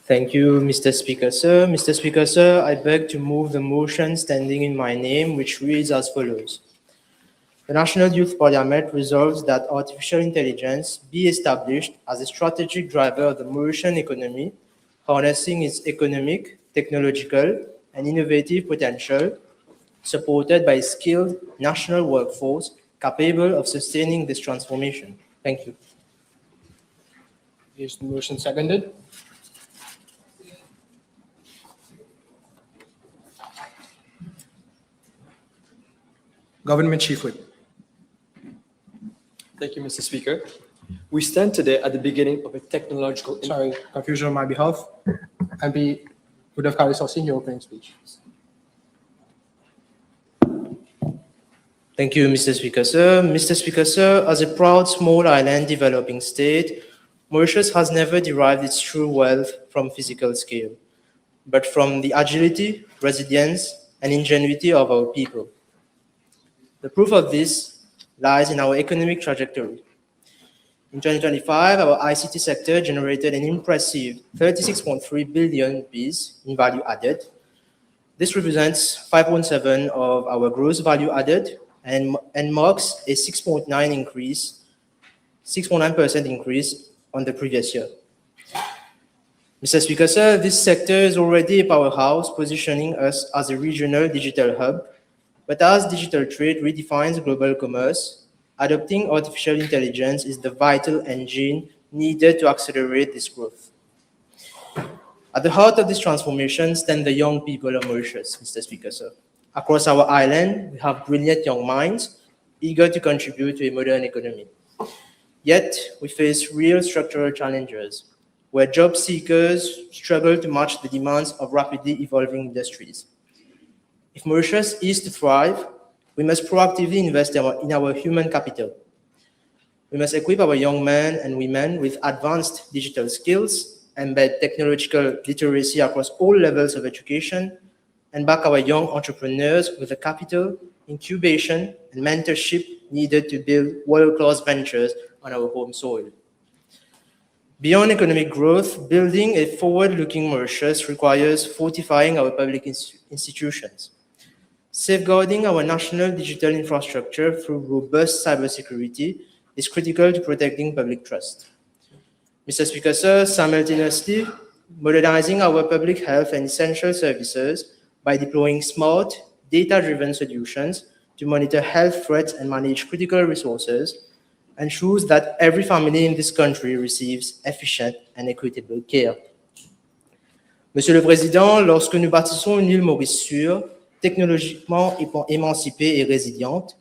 S6: Thank you, Mr. Speaker, sir. Mr. Speaker, sir, I beg to move the motion standing in my name, which reads as follows. The National Youth Parliament resolves that artificial intelligence be established as a strategic driver of the Mauritian economy, harnessing its economic, technological, and innovative potential, supported by a skilled national workforce capable of sustaining this transformation. Thank you.
S5: Is the motion seconded? Government Chief Whip.
S8: Thank you, Mr. Speaker. We stand today at the beginning of a technological...
S5: Sorry, confusion on my behalf. MP Udav Kalisasi, in your opening speech.
S6: Thank you, Mr. Speaker, sir. Mr. Speaker, sir, as a proud small island developing state, Mauritius has never derived its true wealth from physical scale, but from the agility, resilience, and ingenuity of our people. The proof of this lies in our economic trajectory. In 2025, our ICT sector generated an impressive 36.3 billion rupees in value added. This represents 5.7% of our gross value added and marks a 6.9% increase on the previous year. Mr. Speaker, sir, this sector is already a powerhouse, positioning us as a regional digital hub. But as digital trade redefines global commerce, adopting artificial intelligence is the vital engine needed to accelerate this growth. At the heart of this transformation stand the young people of Mauritius, Mr. Speaker, sir. Across our island, we have brilliant young minds eager to contribute to a modern economy. Yet, we face real structural challenges where job seekers struggle to match the demands of rapidly evolving industries. If Mauritius is to thrive, we must proactively invest in our human capital. We must equip our young men and women with advanced digital skills, embed technological literacy across all levels of education, and back our young entrepreneurs with the capital, incubation, and mentorship needed to build world-class ventures on our home soil. Beyond economic growth, building a forward-looking Mauritius requires fortifying our public institutions. Safeguarding our national digital infrastructure through robust cybersecurity is critical to protecting public trust. Mr. Speaker, sir, simultaneously, modernizing our public health and essential services by deploying smart, data-driven solutions to monitor health threats and manage critical resources ensures that every family in this country receives efficient and equitable care. Monsieur le Président, lorsque nous bâtissons une île Maurice sûre, technologiquement émancipée et résiliente,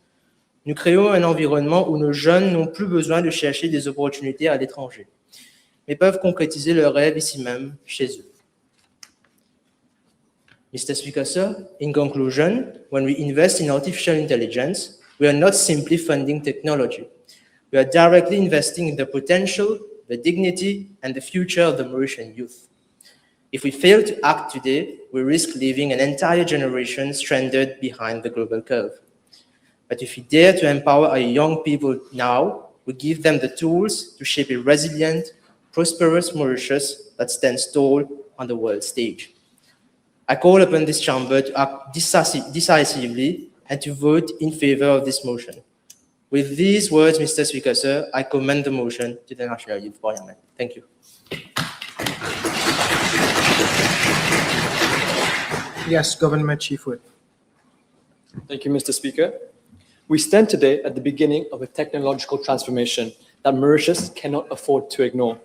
S6: nous créons un environnement où nos jeunes n'ont plus besoin de chercher des opportunités à l'étranger, mais peuvent concrétiser leurs rêves ici même, chez eux. Mr. Speaker, sir, in conclusion, when we invest in artificial intelligence, we are not simply funding technology. We are directly investing in the potential, the dignity, and the future of the Mauritian youth. If we fail to act today, we risk leaving an entire generation stranded behind the global curve. But if we dare to empower our young people now, we give them the tools to shape a resilient, prosperous Mauritius that stands tall on the world stage. I call upon this chamber to act decisively and to vote in favor of this motion. With these words, Mr. Speaker, sir, I commend the motion to the National Youth Parliament. Thank you.
S5: Yes, Government Chief Whip.
S8: Thank you, Mr. Speaker. We stand today at the beginning of a technological transformation that Mauritius cannot afford to ignore.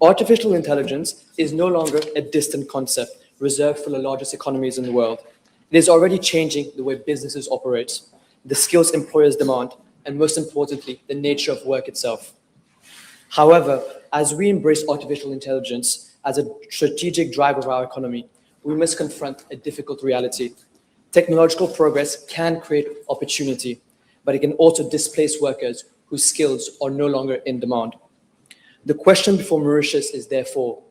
S8: Artificial intelligence is no longer a distant concept reserved for the largest economies in the world. It is already changing the way businesses operate, the skills employers demand, and most importantly, the nature of work itself. However, as we embrace artificial intelligence as a strategic driver of our economy, we must confront a difficult reality. Technological progress can create opportunity, but it can also displace workers whose skills are no longer in demand. The question before Mauritius is therefore,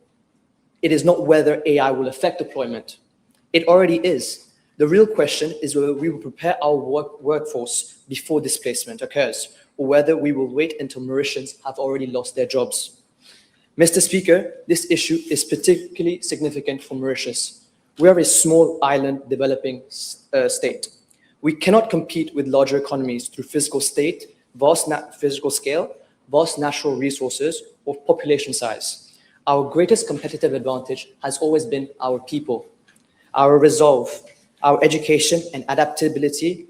S8: it is not whether AI will affect deployment. It already is. The real question is whether we will prepare our workforce before displacement occurs, or whether we will wait until Mauritians have already lost their jobs. Mr. Speaker, this issue is particularly significant for Mauritius. We are a small island developing state. We cannot compete with larger economies through physical state, vast physical scale, vast natural resources, or population size. Our greatest competitive advantage has always been our people, our resolve, our education and adaptability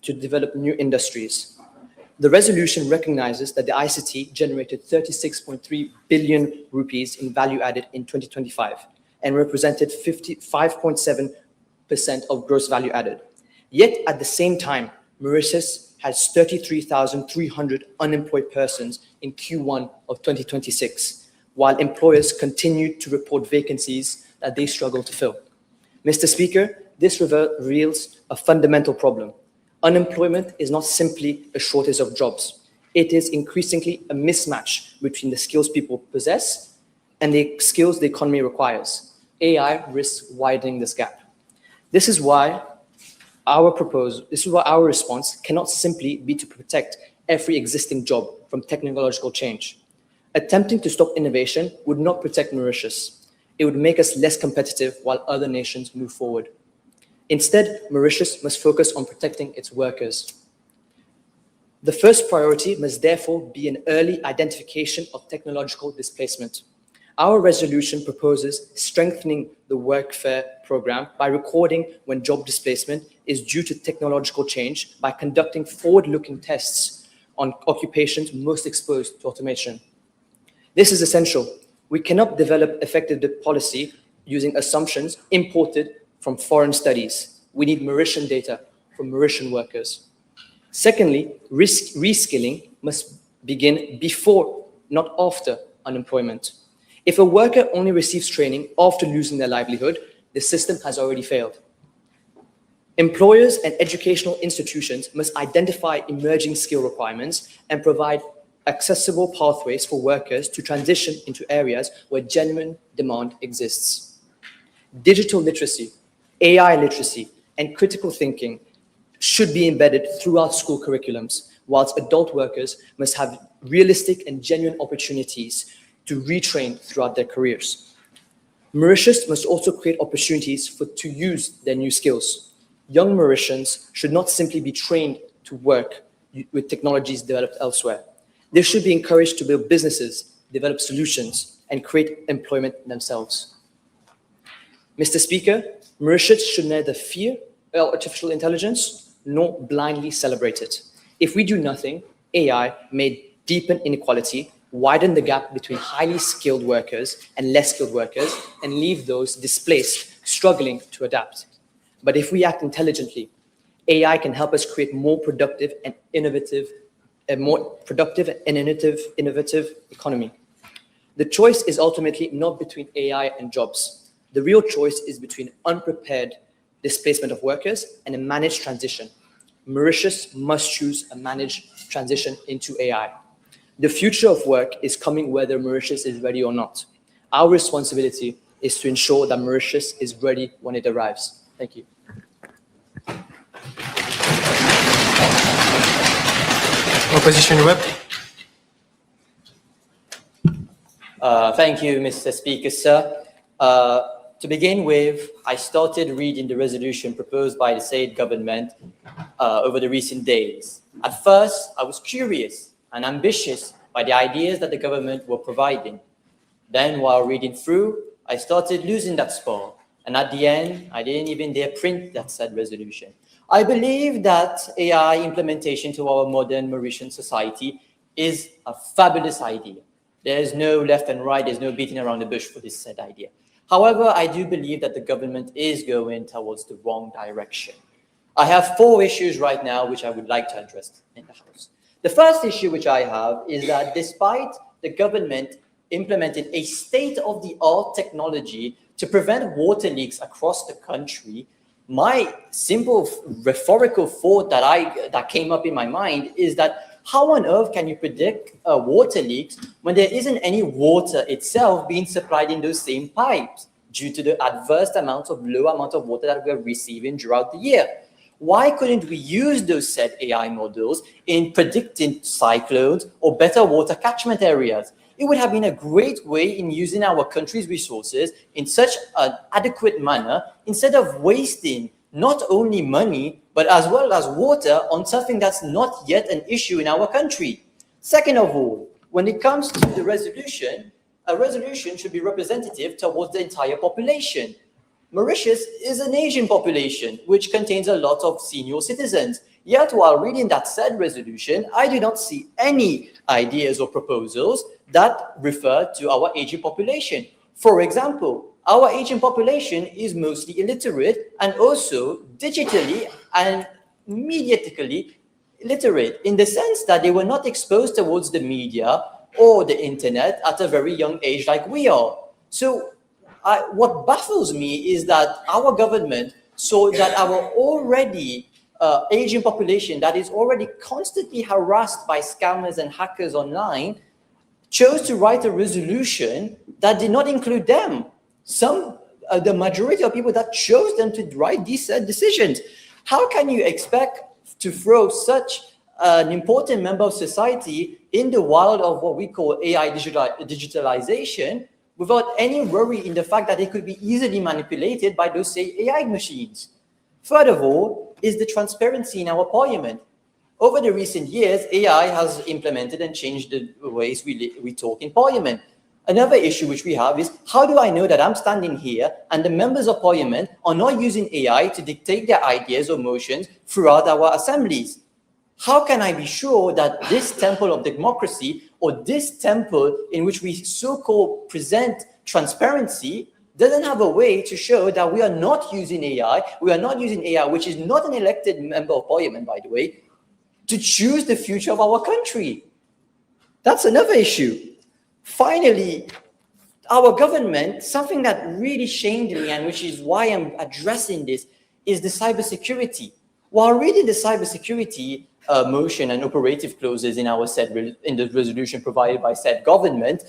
S8: to develop new industries.
S4: The resolution recognizes that the ICT generated 36.3 billion rupees in value added in 2025 and represented 55.7% of gross value added. Yet at the same time, Mauritius has 33,300 unemployed persons in Q1 of 2026, while employers continue to report vacancies that they struggle to fill. Mr. Speaker, this reveals a fundamental problem. Unemployment is not simply a shortage of jobs. It is increasingly a mismatch between the skills people possess and the skills the economy requires. AI risks widening this gap. This is why our response cannot simply be to protect every existing job from technological change. Attempting to stop innovation would not protect Mauritius. It would make us less competitive while other nations move forward. Instead, Mauritius must focus on protecting its workers. The first priority must therefore be an early identification of technological displacement. Our resolution proposes strengthening the workfare program by recording when job displacement is due to technological change by conducting forward-looking tests on occupations most exposed to automation. This is essential. We cannot develop effective policy using assumptions imported from foreign studies. We need Mauritian data from Mauritian workers. Secondly, reskilling must begin before, not after, unemployment. If a worker only receives training after losing their livelihood, the system has already failed. Employers and educational institutions must identify emerging skill requirements and provide accessible pathways for workers to transition into areas where genuine demand exists. Digital literacy, AI literacy, and critical thinking should be embedded throughout school curriculums, whilst adult workers must have realistic and genuine opportunities to retrain throughout their careers. Mauritius must also create opportunities to use their new skills. Young Mauritians should not simply be trained to work with technologies developed elsewhere. They should be encouraged to build businesses, develop solutions, and create employment themselves. Mr. Speaker, Mauritius should neither fear artificial intelligence nor blindly celebrate it. If we do nothing, AI may deepen inequality, widen the gap between highly skilled workers and less skilled workers, and leave those displaced struggling to adapt. But if we act intelligently, AI can help us create more productive and innovative economy. The choice is ultimately not between AI and jobs. The real choice is between unprepared displacement of workers and a managed transition. Mauritius must choose a managed transition into AI. The future of work is coming whether Mauritius is ready or not. Our responsibility is to ensure that Mauritius is ready when it arrives. Thank you.
S5: Opposition Whip.
S7: Thank you, Mr. Speaker, sir. To begin with, I started reading the resolution proposed by the state government over the recent days. At first, I was curious and ambitious by the ideas that the government were providing. Then, while reading through, I started losing that spark. And at the end, I didn't even dare print that said resolution. I believe that AI implementation to our modern Mauritian society is a fabulous idea. There's no left and right, there's no beating around the bush for this said idea. However, I do believe that the government is going towards the wrong direction. I have 4 issues right now which I would like to address in the House. The first issue which I have is that despite the government implementing a state-of-the-art technology to prevent water leaks across the country, my simple rhetorical thought that came up in my mind is that how on earth can you predict water leaks when there isn't any water itself being supplied in those same pipes due to the low amount of water that we're receiving throughout the year? Why couldn't we use those said AI models in predicting cyclones or better water catchment areas? It would have been a great way in using our country's resources in such an adequate manner instead of wasting not only money, but as well as water on something that's not yet an issue in our country. Second of all, when it comes to the resolution, a resolution should be representative towards the entire population. Mauritius is an Asian population, which contains a lot of senior citizens. Yet, while reading that said resolution, I do not see any ideas or proposals that refer to our aging population. For example, our aging population is mostly illiterate and also digitally and mediatically illiterate, in the sense that they were not exposed towards the media or the internet at a very young age like we are. So what baffles me is that our government saw that our already aging population that is already constantly harassed by scammers and hackers online chose to write a resolution that did not include them. The majority of people that chose them to write these decisions. How can you expect to throw such an important member of society in the wild of what we call AI digitalization without any worry in the fact that it could be easily manipulated by those, say, AI machines? Furthermore, is the transparency in our parliament. Over the recent years, AI has implemented and changed the ways we talk in parliament. Another issue which we have is, how do I know that I'm standing here and the members of parliament are not using AI to dictate their ideas or motions throughout our assemblies? How can I be sure that this temple of democracy, or this temple in which we so-called present transparency, doesn't have a way to show that we are not using AI, which is not an elected member of parliament, by the way, to choose the future of our country? That's another issue. Finally, our government, something that really shamed me and which is why I'm addressing this, is the cybersecurity. While reading the cybersecurity motion and operative clauses in the resolution provided by said government,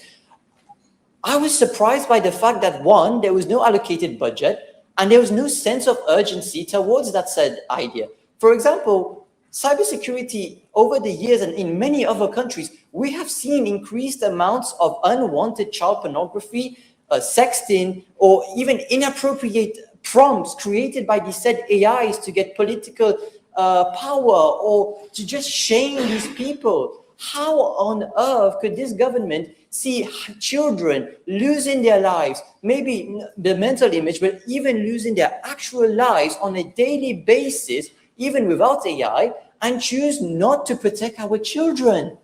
S7: I was surprised by the fact that, one, there was no allocated budget and there was no sense of urgency towards that said idea. For example, cybersecurity over the years and in many other countries, we have seen increased amounts of unwanted child pornography, sexting, or even inappropriate prompts created by these said AIs to get political power or to just shame these people. How on earth could this government see children losing their lives, maybe the mental image, but even losing their actual lives on a daily basis, even without AI, and choose not to protect our children?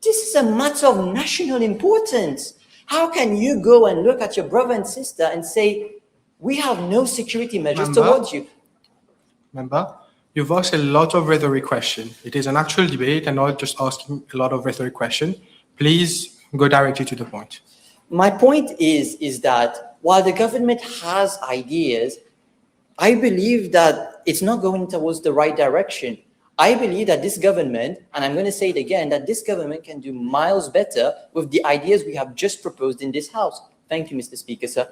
S7: This is a matter of national importance. How can you go and look at your brother and sister and say, we have no security measures towards you?
S5: Member, you've asked a lot of rhetoric questions. It is an actual debate and not just asking a lot of rhetoric questions. Please go directly to the point.
S7: My point is that while the government has ideas, I believe that it's not going towards the right direction. I believe that this government, and I'm going to say it again, that this government can do miles better with the ideas we have just proposed in this House. Thank you, Mr. Speaker, sir.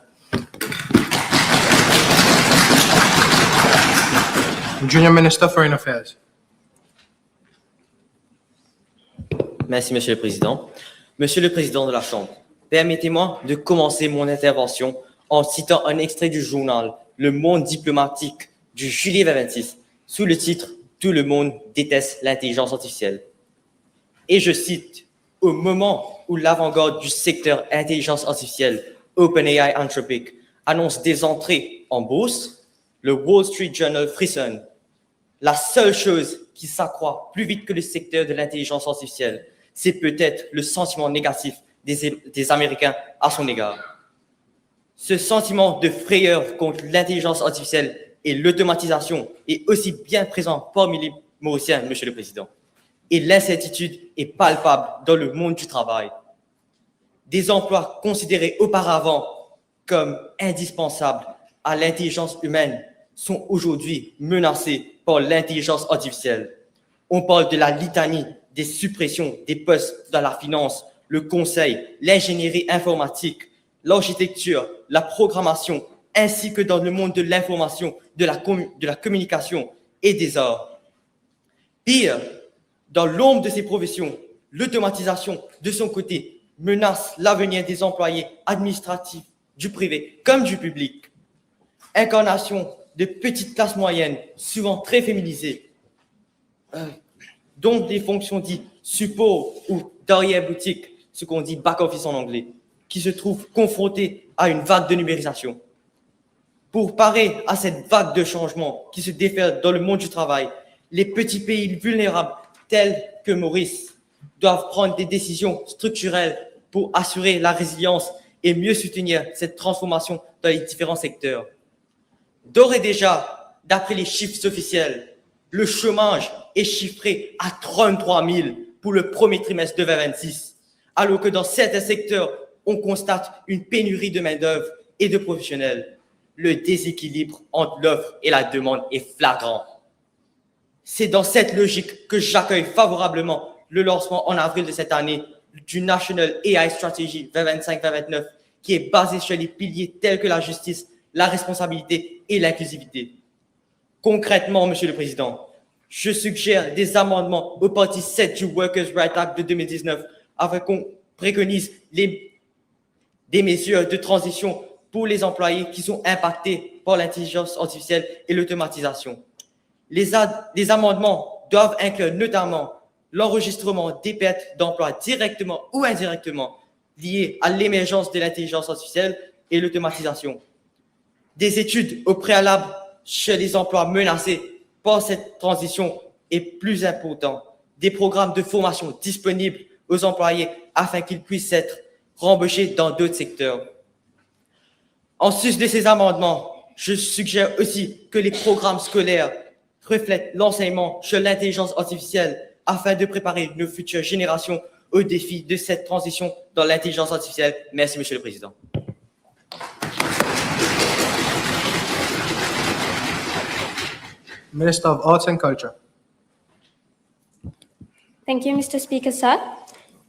S5: Junior Minister, Foreign Affairs.
S10: Merci, Monsieur le Président. Monsieur le Président de la Chambre, permettez-moi de commencer mon intervention en citant un extrait du journal Le Monde diplomatique du juillet 2026, sous le titre « Tout le monde déteste l'intelligence artificielle ». Et je cite, « Au moment où l'avant-garde du secteur intelligence artificielle, OpenAI Anthropic, annonce des entrées en bourse, le Wall Street Journal frissonne. La seule chose qui s'accroît plus vite que le secteur de l'intelligence artificielle, c'est peut-être le sentiment négatif des Américains à son égard. Ce sentiment de frayeur contre l'intelligence artificielle et l'automatisation est aussi bien présent parmi les Mauriciens, Monsieur le Président. Et l'incertitude est palpable dans le monde du travail. Des emplois considérés auparavant comme indispensables à l'intelligence humaine sont aujourd'hui menacés par l'intelligence artificielle. On parle de la litanie des suppressions des postes dans la finance, le conseil, l'ingénierie informatique, l'architecture, la programmation, ainsi que dans le monde de l'information, de la communication et des arts. Pire, dans l'ombre de ces professions, l'automatisation, de son côté, menace l'avenir des employés administratifs du privé comme du public. Incarnation de petites classes moyennes, souvent très féminisées, dont des fonctions dites support ou d'arrière-boutique, ce qu'on dit back-office en anglais, qui se trouvent confrontés à une vague de numérisation. Pour parer à cette vague de changement qui se déferle dans le monde du travail, Les petits pays vulnérables, tels que Maurice, doivent prendre des décisions structurelles pour assurer la résilience et mieux soutenir cette transformation dans les différents secteurs. D'ores et déjà, d'après les chiffres officiels, le chômage est chiffré à 33 000 pour le premier trimestre de 2026, alors que dans certains secteurs, on constate une pénurie de main-d'œuvre et de professionnels. Le déséquilibre entre l'offre et la demande est flagrant. C'est dans cette logique que j'accueille favorablement le lancement en avril de cette année du National AI Strategy 2025-2029, qui est basé sur les piliers tels que la justice, la responsabilité et l'inclusivité. Concrètement, Monsieur le Président, je suggère des amendements au partie 7 du Workers' Rights Act de 2019 afin qu'on préconise des mesures de transition pour les employés qui sont impactés par l'intelligence artificielle et l'automatisation. Les amendements doivent inclure notamment l'enregistrement des pertes d'emplois directement ou indirectement liées à l'émergence de l'intelligence artificielle et l'automatisation. Des études au préalable chez les emplois menacés par cette transition est plus important. Des programmes de formation disponibles aux employés afin qu'ils puissent être rembauchés dans d'autres secteurs. En sus de ces amendements, je suggère aussi que les programmes scolaires reflètent l'enseignement sur l'intelligence artificielle afin de préparer nos futures générations aux défis de cette transition dans l'intelligence artificielle. Merci, Monsieur le Président.
S5: Minister of Arts and Culture.
S3: Thank you, Mr. Speaker, sir.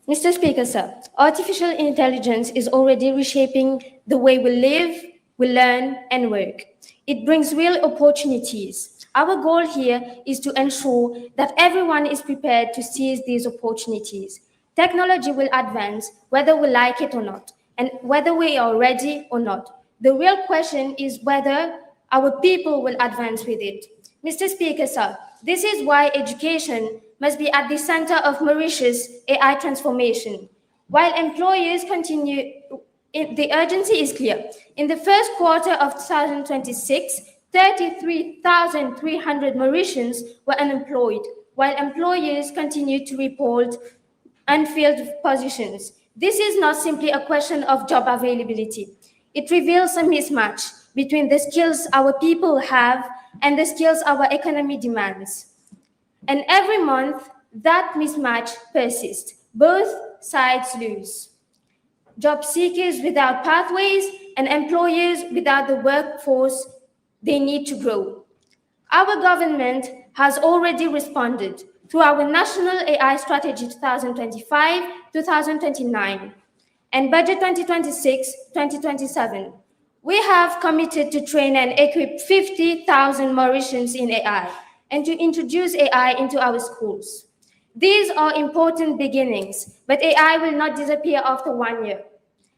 S3: Mr. Speaker, sir, artificial intelligence is already reshaping the way we live, we learn, and work. It brings real opportunities. Our goal here is to ensure that everyone is prepared to seize these opportunities. Technology will advance whether we like it or not, and whether we are ready or not. The real question is whether our people will advance with it. Mr. Speaker, sir, this is why education must be at the center of Mauritius' AI transformation. While employers continue, the urgency is clear. In the first quarter of 2026, 33,300 Mauritians were unemployed, while employers continue to report unfilled positions. This is not simply a question of job availability. It reveals a mismatch between the skills our people have and the skills our economy demands. And every month, that mismatch persists. Both sides lose. Job seekers without pathways and employers without the workforce they need to grow. Our government has already responded through our National AI Strategy 2025-2029 and Budget 2026-2027. We have committed to train and equip 50,000 Mauritians in AI and to introduce AI into our schools. These are important beginnings, but AI will not disappear after 1 year,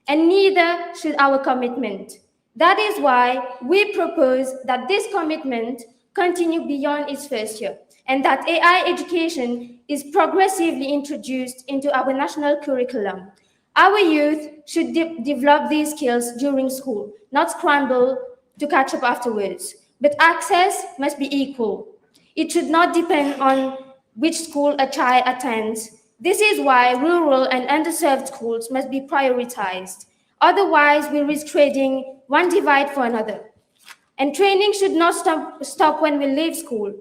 S3: and neither should our commitment. That is why we propose that this commitment continue beyond its first year, and that AI education is progressively introduced into our national curriculum. Our youth should develop these skills during school, not scramble to catch up afterwards. But access must be equal. It should not depend on which school a child attends. This is why rural and underserved schools must be prioritized. Otherwise, we risk trading one divide for another. And training should not stop when we leave school.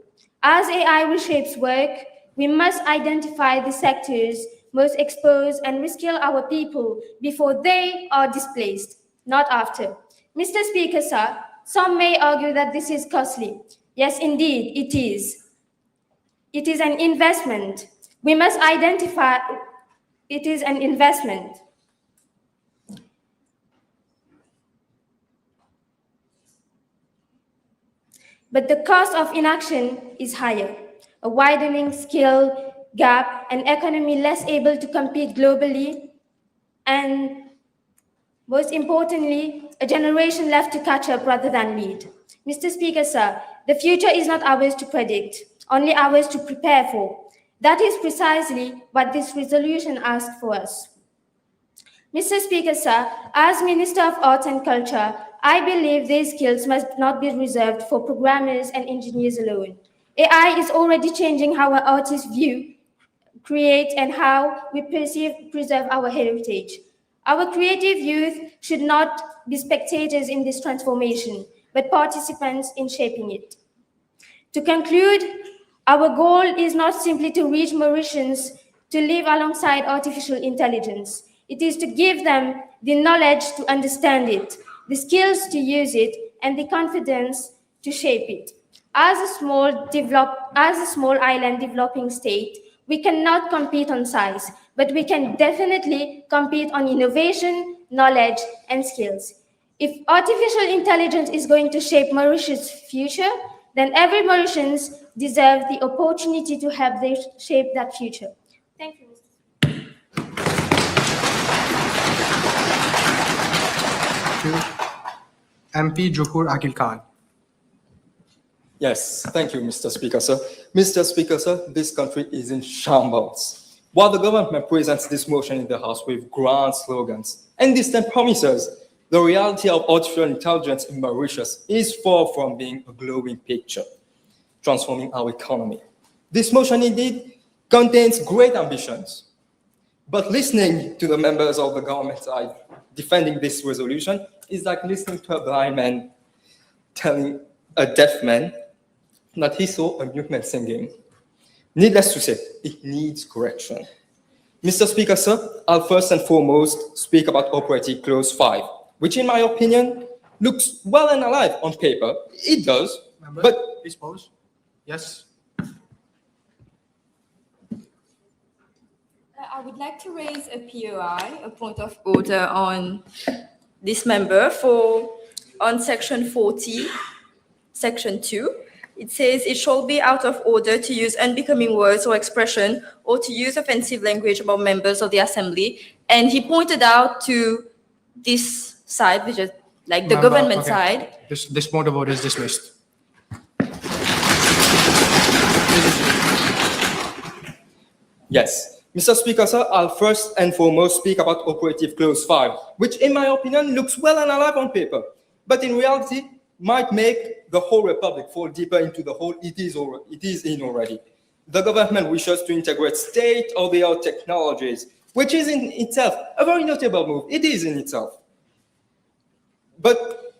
S3: As AI reshapes work, we must identify the sectors most exposed and reskill our people before they are displaced, not after. Mr. Speaker, sir, some may argue that this is costly. Yes, indeed, it is. It is an investment. We must identify it is an investment. But the cost of inaction is higher. A widening skill gap, an economy less able to compete globally, and most importantly, a generation left to catch up rather than lead. Mr. Speaker, sir, the future is not ours to predict, only ours to prepare for. That is precisely what this resolution asks for us. Mr. Speaker, sir, as Minister of Arts and Culture, I believe these skills must not be reserved for programmers and engineers alone. AI is already changing how our artists view, create, and how we preserve our heritage. Our creative youth should not be spectators in this transformation, but participants in shaping it. To conclude, our goal is not simply to reach Mauritians to live alongside artificial intelligence. It is to give them the knowledge to understand it, the skills to use it, and the confidence to shape it. As a small island developing state, we cannot compete on size, but we can definitely compete on innovation, knowledge, and skills. If artificial intelligence is going to shape Mauritius' future, then every Mauritians deserve the opportunity to help them shape that future. Thank you.
S5: MP Juhur Akil Khan.
S8: Yes, thank you, Mr. Speaker, sir. Mr. Speaker, sir, this country is in shambles. While the government presents this motion in the House with grand slogans and distant promises, the reality of artificial intelligence in Mauritius is far from being a glowing picture, transforming our economy. This motion indeed contains great ambitions, but listening to the members of the government side defending this resolution is like listening to a blind man telling a deaf man that he saw a mute man singing. Needless to say, it needs correction. Mr. Speaker, sir, I'll first and foremost speak about Operative Clause 5, which in my opinion looks well and alive on paper. It does,
S5: Member,
S8: but...
S5: please pause. Yes.
S2: I would like to raise a POI, a point of order on this member on section 40, section 2. It says it shall be out of order to use unbecoming words or expression or to use offensive language about members of the assembly. And he pointed out to this side, which is like the
S5: Member,
S2: government
S5: okay.
S2: side.
S5: This point of order is dismissed.
S8: Yes. Mr. Speaker, sir, I'll first and foremost speak about Operative Clause 5, which in my opinion looks well and alive on paper, but in reality might make the whole republic fall deeper into the hole it is in already. The government wishes to integrate state-of-the-art technologies, which is in itself a very notable move. It is in itself. But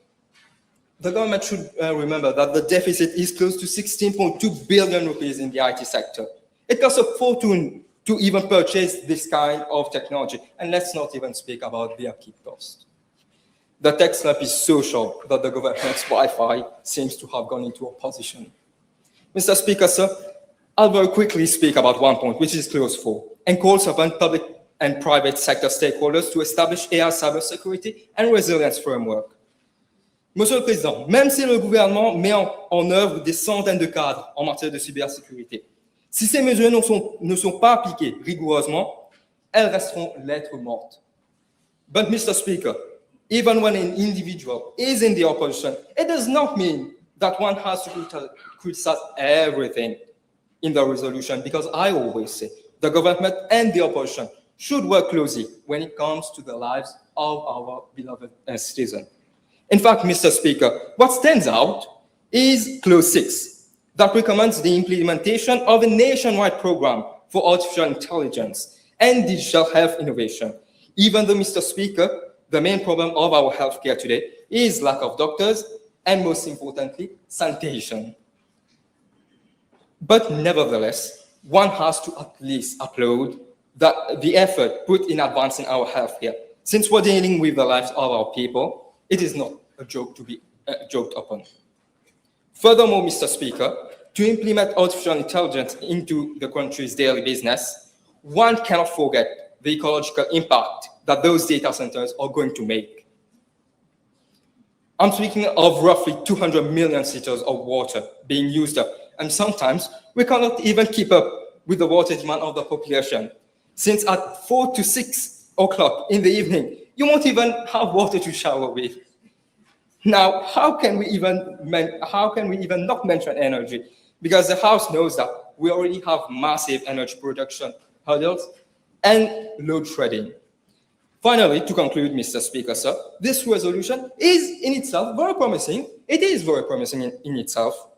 S8: the government should remember that the deficit is close to 16.2 billion rupees in the IT sector. It costs a fortune to even purchase this kind of technology. And let's not even speak about the upkeep cost. The tech slump is so sharp that the government's Wi-Fi seems to have gone into opposition. Mr. Speaker, sir, I'll very quickly speak about one point, which is Clause 4, and calls upon public and private sector stakeholders to establish AI cybersecurity and resilience framework. Monsieur le Président, même si le gouvernement met en œuvre des centaines de cadres en matière de cybersécurité, si ces mesures ne sont pas appliquées rigoureusement, elles resteront lettres mortes. But Mr. Speaker, even when an individual is in the opposition, it does not mean that one has to criticize everything in the resolution, because I always say the government and the opposition should work closely when it comes to the lives of our beloved citizens. In fact, Mr. Speaker, what stands out is Clause 6, that recommends the implementation of a nationwide program for artificial intelligence and digital health innovation. Even though, Mr. Speaker, the main problem of our healthcare today is lack of doctors and, most importantly, sanitation. But nevertheless, one has to at least applaud the effort put in advancing our healthcare. Since we're dealing with the lives of our people, it is not a joke to be joked upon. Furthermore, Mr. Speaker, to implement artificial intelligence into the country's daily business, one cannot forget the ecological impact that those data centers are going to make. I'm speaking of roughly 200 million liters of water being used up, and sometimes we cannot even keep up with the water demand of the population, since at 4 to 6 o'clock in the evening, you won't even have water to shower with. Now, how can we even not mention energy? Because the House knows that we already have massive energy production hurdles and load shedding. Finally, to conclude, Mr. Speaker, sir, this resolution is in itself very promising. It is very promising in itself.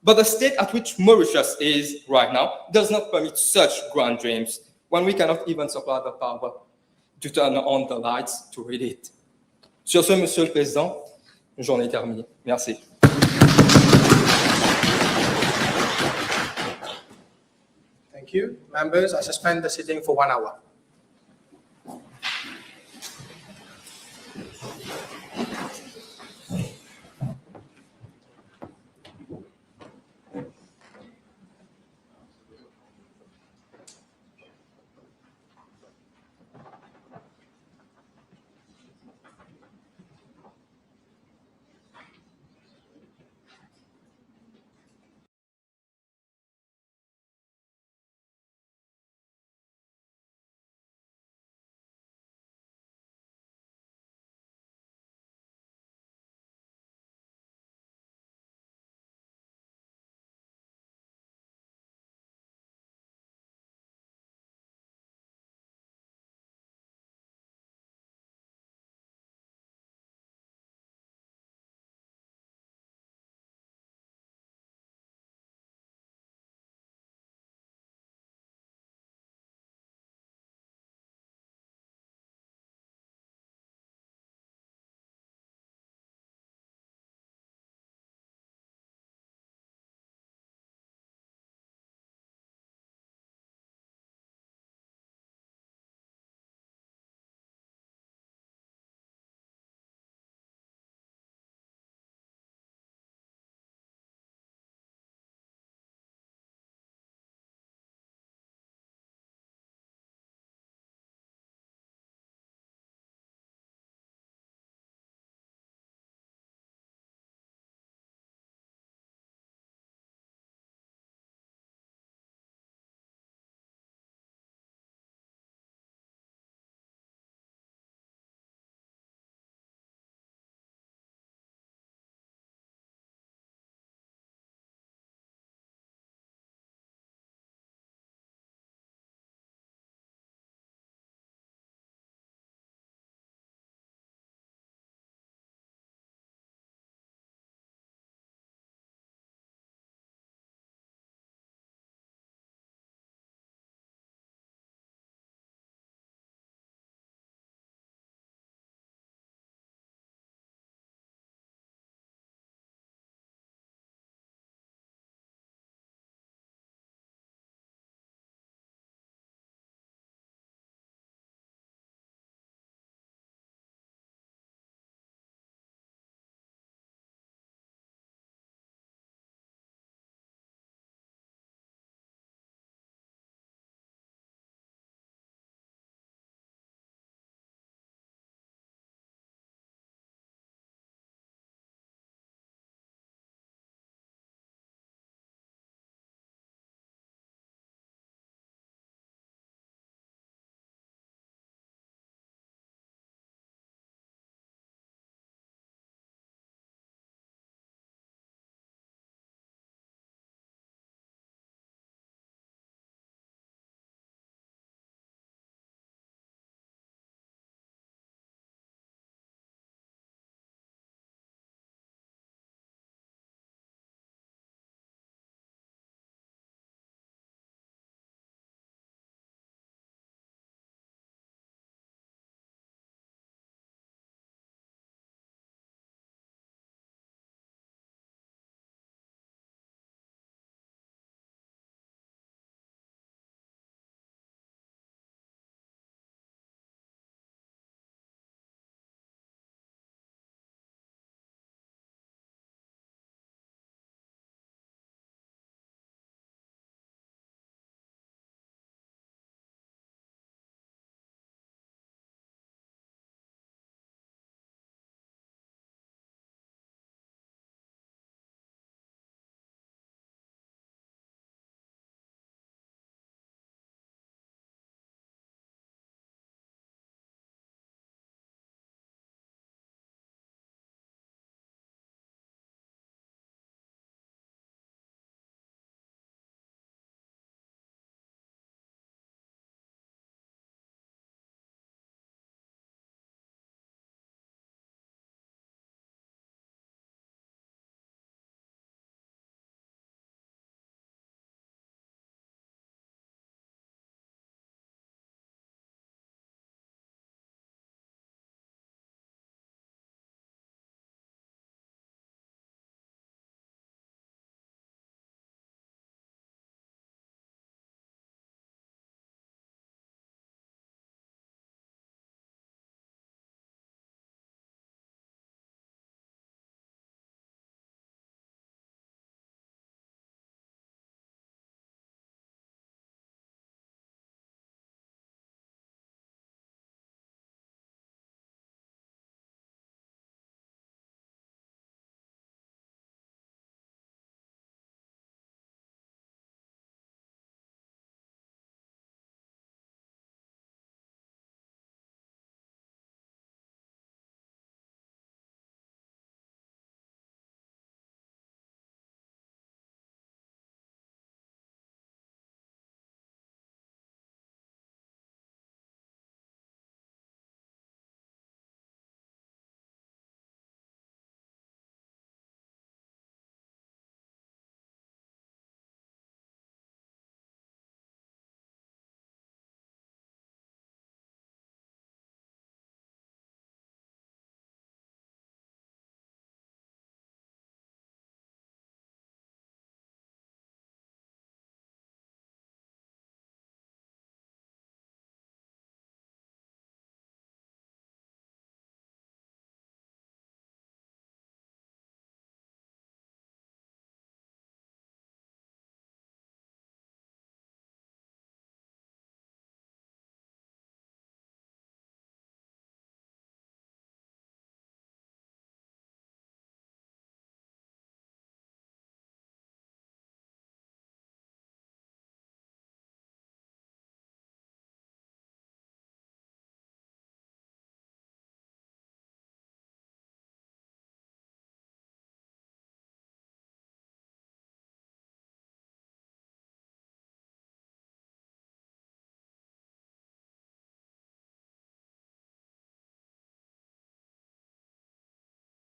S8: But the state at which Mauritius is right now does not permit such grand dreams when we cannot even supply the power to turn on the lights to read it. Sur ce, Monsieur le Président, j'en ai terminé. Merci.
S5: Thank you. Members, I suspend the sitting for 1 hour.